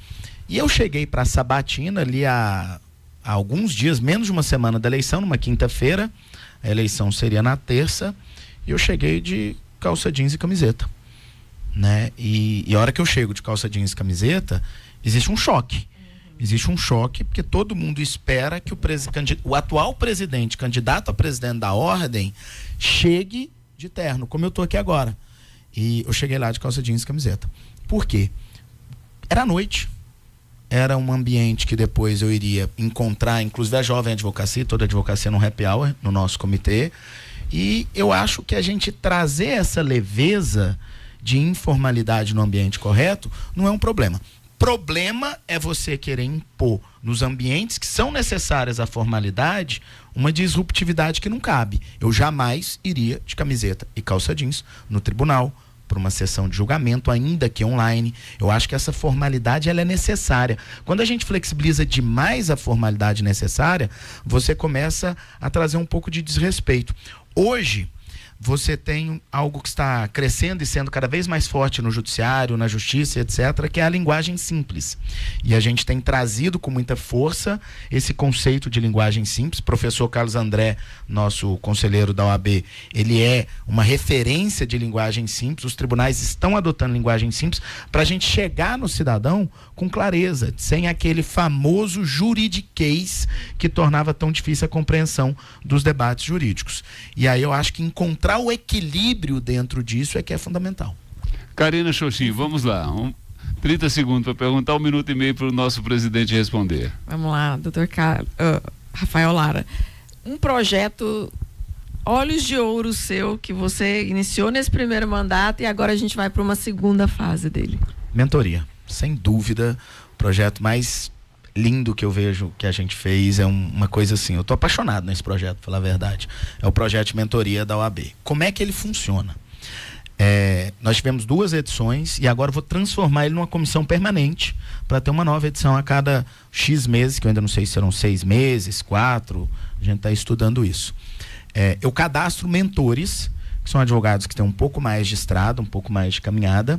[SPEAKER 9] E eu cheguei para a sabatina ali há alguns dias, menos de uma semana da eleição, numa quinta-feira, a eleição seria na terça, e eu cheguei de calça jeans e camiseta, né? E a hora que eu chego de calça jeans e camiseta, existe um choque. Existe um choque porque todo mundo espera que o atual presidente, candidato a presidente da ordem, chegue de terno, como eu tô aqui agora. E eu cheguei lá de calça jeans e camiseta. Por quê? Era noite. Era um ambiente que depois eu iria encontrar, inclusive a Jovem Advocacia, toda a advocacia no happy hour, no nosso comitê. E eu acho que a gente trazer essa leveza de informalidade no ambiente correto não é um problema. Problema é você querer impor nos ambientes que são necessárias a formalidade uma disruptividade que não cabe. Eu jamais iria de camiseta e calça jeans no tribunal, para uma sessão de julgamento, ainda que online. Eu acho que essa formalidade ela é necessária. Quando a gente flexibiliza demais a formalidade necessária, você começa a trazer um pouco de desrespeito. Hoje, você tem algo que está crescendo e sendo cada vez mais forte no judiciário, na justiça, etc., que é a linguagem simples. E a gente tem trazido com muita força esse conceito de linguagem simples. O professor Carlos André, nosso conselheiro da OAB, ele é uma referência de linguagem simples. Os tribunais estão adotando linguagem simples para a gente chegar no cidadão com clareza, sem aquele famoso juridiquês que tornava tão difícil a compreensão dos debates jurídicos. E aí eu acho que encontrar o equilíbrio dentro disso é que é fundamental.
[SPEAKER 3] Karina Xoxin, vamos lá. 30 segundos para perguntar, 1 minuto e meio para o nosso presidente responder.
[SPEAKER 5] Vamos lá, doutor Rafael Lara. Um projeto Olhos de Ouro seu, que você iniciou nesse primeiro mandato e agora a gente vai para uma segunda fase dele.
[SPEAKER 9] Mentoria, sem dúvida, o projeto mais lindo que eu vejo que a gente fez é uma coisa assim, eu tô apaixonado nesse projeto, pra falar a verdade. É o projeto de mentoria da OAB. Como é que ele funciona? Nós tivemos 2 edições e agora eu vou transformar ele numa comissão permanente para ter uma nova edição a cada X meses, que eu ainda não sei se serão 6 meses, 4, a gente está estudando isso. Eu cadastro mentores, que são advogados que têm um pouco mais de estrada, um pouco mais de caminhada,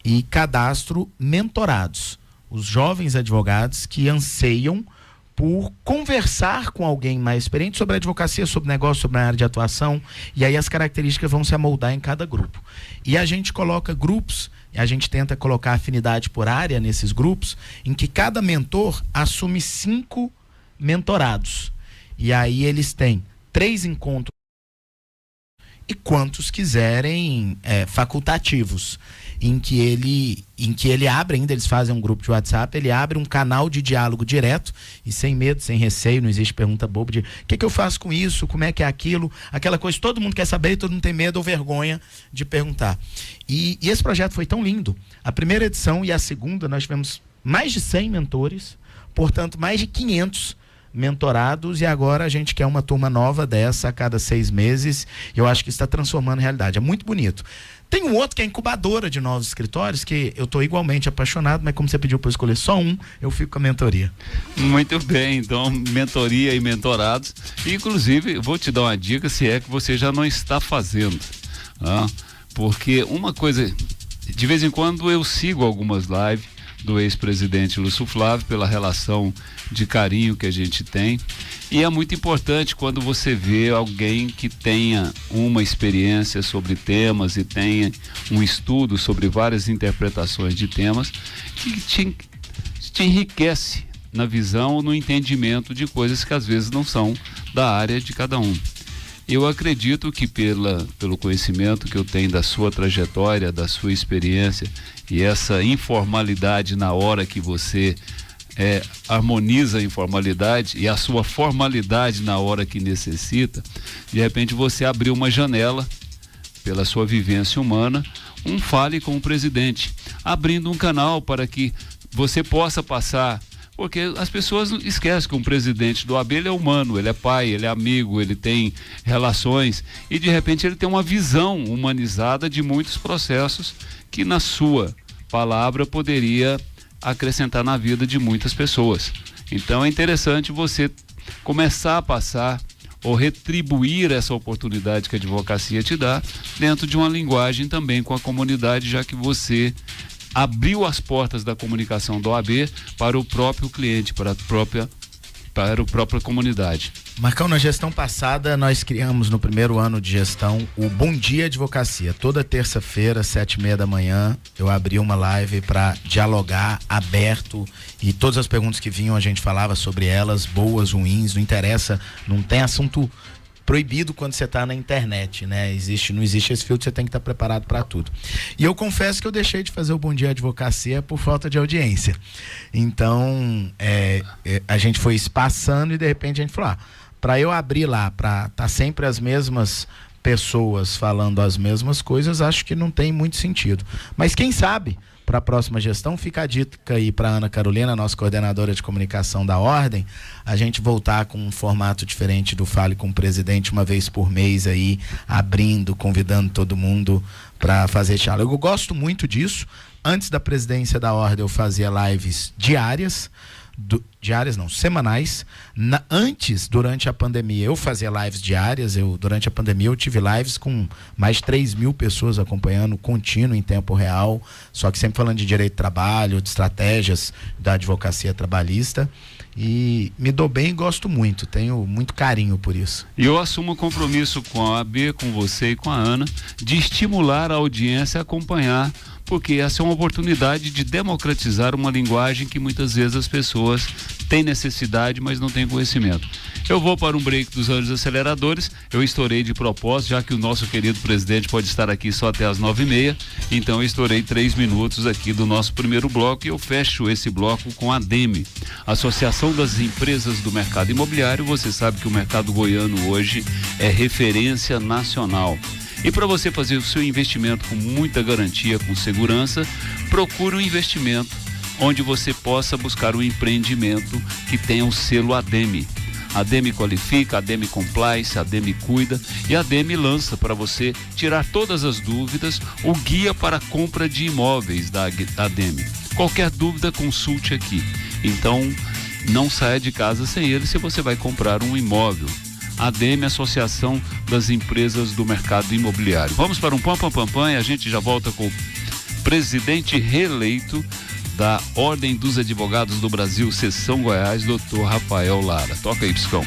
[SPEAKER 9] e cadastro mentorados, os jovens advogados que anseiam por conversar com alguém mais experiente sobre advocacia, sobre negócio, sobre a área de atuação, e aí as características vão se amoldar em cada grupo. E a gente coloca grupos, a gente tenta colocar afinidade por área nesses grupos, em que cada mentor assume 5 mentorados. E aí eles têm 3 encontros e quantos quiserem facultativos, em que ele abre ainda, eles fazem um grupo de WhatsApp, ele abre um canal de diálogo direto e sem medo, sem receio, não existe pergunta boba de o que eu faço com isso, como é que é aquilo, aquela coisa, todo mundo quer saber e todo mundo tem medo ou vergonha de perguntar. E esse projeto foi tão lindo. A primeira edição e a segunda nós tivemos mais de 100 mentores, portanto mais de 500 mentorados, e agora a gente quer uma turma nova dessa a cada 6 meses, e eu acho que está transformando em realidade, é muito bonito. Tem um outro que é incubadora de novos escritórios, que eu estou igualmente apaixonado, mas como você pediu para eu escolher só um, eu fico com a mentoria.
[SPEAKER 3] Muito bem, então mentoria e mentorados, inclusive vou te dar uma dica, se é que você já não está fazendo, porque uma coisa, de vez em quando eu sigo algumas lives do ex-presidente Lúcio Flávio, pela relação de carinho que a gente tem. E é muito importante quando você vê alguém que tenha uma experiência sobre temas e tenha um estudo sobre várias interpretações de temas, que te enriquece na visão, no entendimento de coisas que às vezes não são da área de cada um. Eu acredito que pelo conhecimento que eu tenho da sua trajetória, da sua experiência e essa informalidade na hora que você harmoniza a informalidade e a sua formalidade na hora que necessita, de repente você abriu uma janela pela sua vivência humana, fale com o presidente, abrindo um canal para que você possa passar. Porque as pessoas esquecem que um presidente do AB ele é humano, ele é pai, ele é amigo, ele tem relações e de repente ele tem uma visão humanizada de muitos processos que na sua palavra poderia acrescentar na vida de muitas pessoas. Então é interessante você começar a passar ou retribuir essa oportunidade que a advocacia te dá dentro de uma linguagem também com a comunidade, já que você abriu as portas da comunicação do OAB para o próprio cliente, para a própria comunidade.
[SPEAKER 9] Marcão, na gestão passada nós criamos no primeiro ano de gestão o Bom Dia Advocacia. Toda terça-feira, 7h30 da manhã, eu abri uma live para dialogar aberto e todas as perguntas que vinham a gente falava sobre elas, boas, ruins, não interessa, não tem assunto proibido quando você está na internet, né? Não existe esse filtro, você tem que estar preparado para tudo. E eu confesso que eu deixei de fazer o Bom Dia Advocacia por falta de audiência. Então, a gente foi espaçando e de repente a gente falou, para eu abrir lá, para estar sempre as mesmas pessoas falando as mesmas coisas, acho que não tem muito sentido. Mas quem sabe, para a próxima gestão, fica a dica aí para Ana Carolina, nossa coordenadora de comunicação da Ordem, a gente voltar com um formato diferente do Fale com o Presidente, uma vez por mês aí, abrindo, convidando todo mundo para fazer diálogo. Eu gosto muito disso. Antes da presidência da Ordem eu fazia lives diárias, semanais. Antes, durante a pandemia, eu fazia lives diárias. Durante a pandemia eu tive lives com mais de 3.000 pessoas acompanhando, contínuo, em tempo real, só que sempre falando de direito de trabalho, de estratégias da advocacia trabalhista. E me dou bem e gosto muito, tenho muito carinho por isso.
[SPEAKER 3] E eu assumo um compromisso com a OAB, com você e com a Ana, de estimular a audiência a acompanhar, porque essa é uma oportunidade de democratizar uma linguagem que muitas vezes as pessoas têm necessidade, mas não têm conhecimento. Eu vou para um break dos Anjos Aceleradores. Eu estourei de propósito, já que o nosso querido presidente pode estar aqui só até as 9h30, então eu estourei 3 minutos aqui do nosso primeiro bloco e eu fecho esse bloco com a ADEME, Associação das Empresas do Mercado Imobiliário. Você sabe que o mercado goiano hoje é referência nacional. E para você fazer o seu investimento com muita garantia, com segurança, procure um investimento onde você possa buscar um empreendimento que tenha o selo ADEME. A ADEME qualifica, a ADEME compliance, a ADEME cuida e a ADEME lança para você tirar todas as dúvidas o guia para a compra de imóveis da ADEME. Qualquer dúvida, consulte aqui. Então, não saia de casa sem ele se você vai comprar um imóvel. ADEME, Associação das Empresas do Mercado Imobiliário. Vamos para um pam e a gente já volta com o presidente reeleito da Ordem dos Advogados do Brasil, Seção Goiás, Dr. Rafael Lara. Toca aí, Piscão.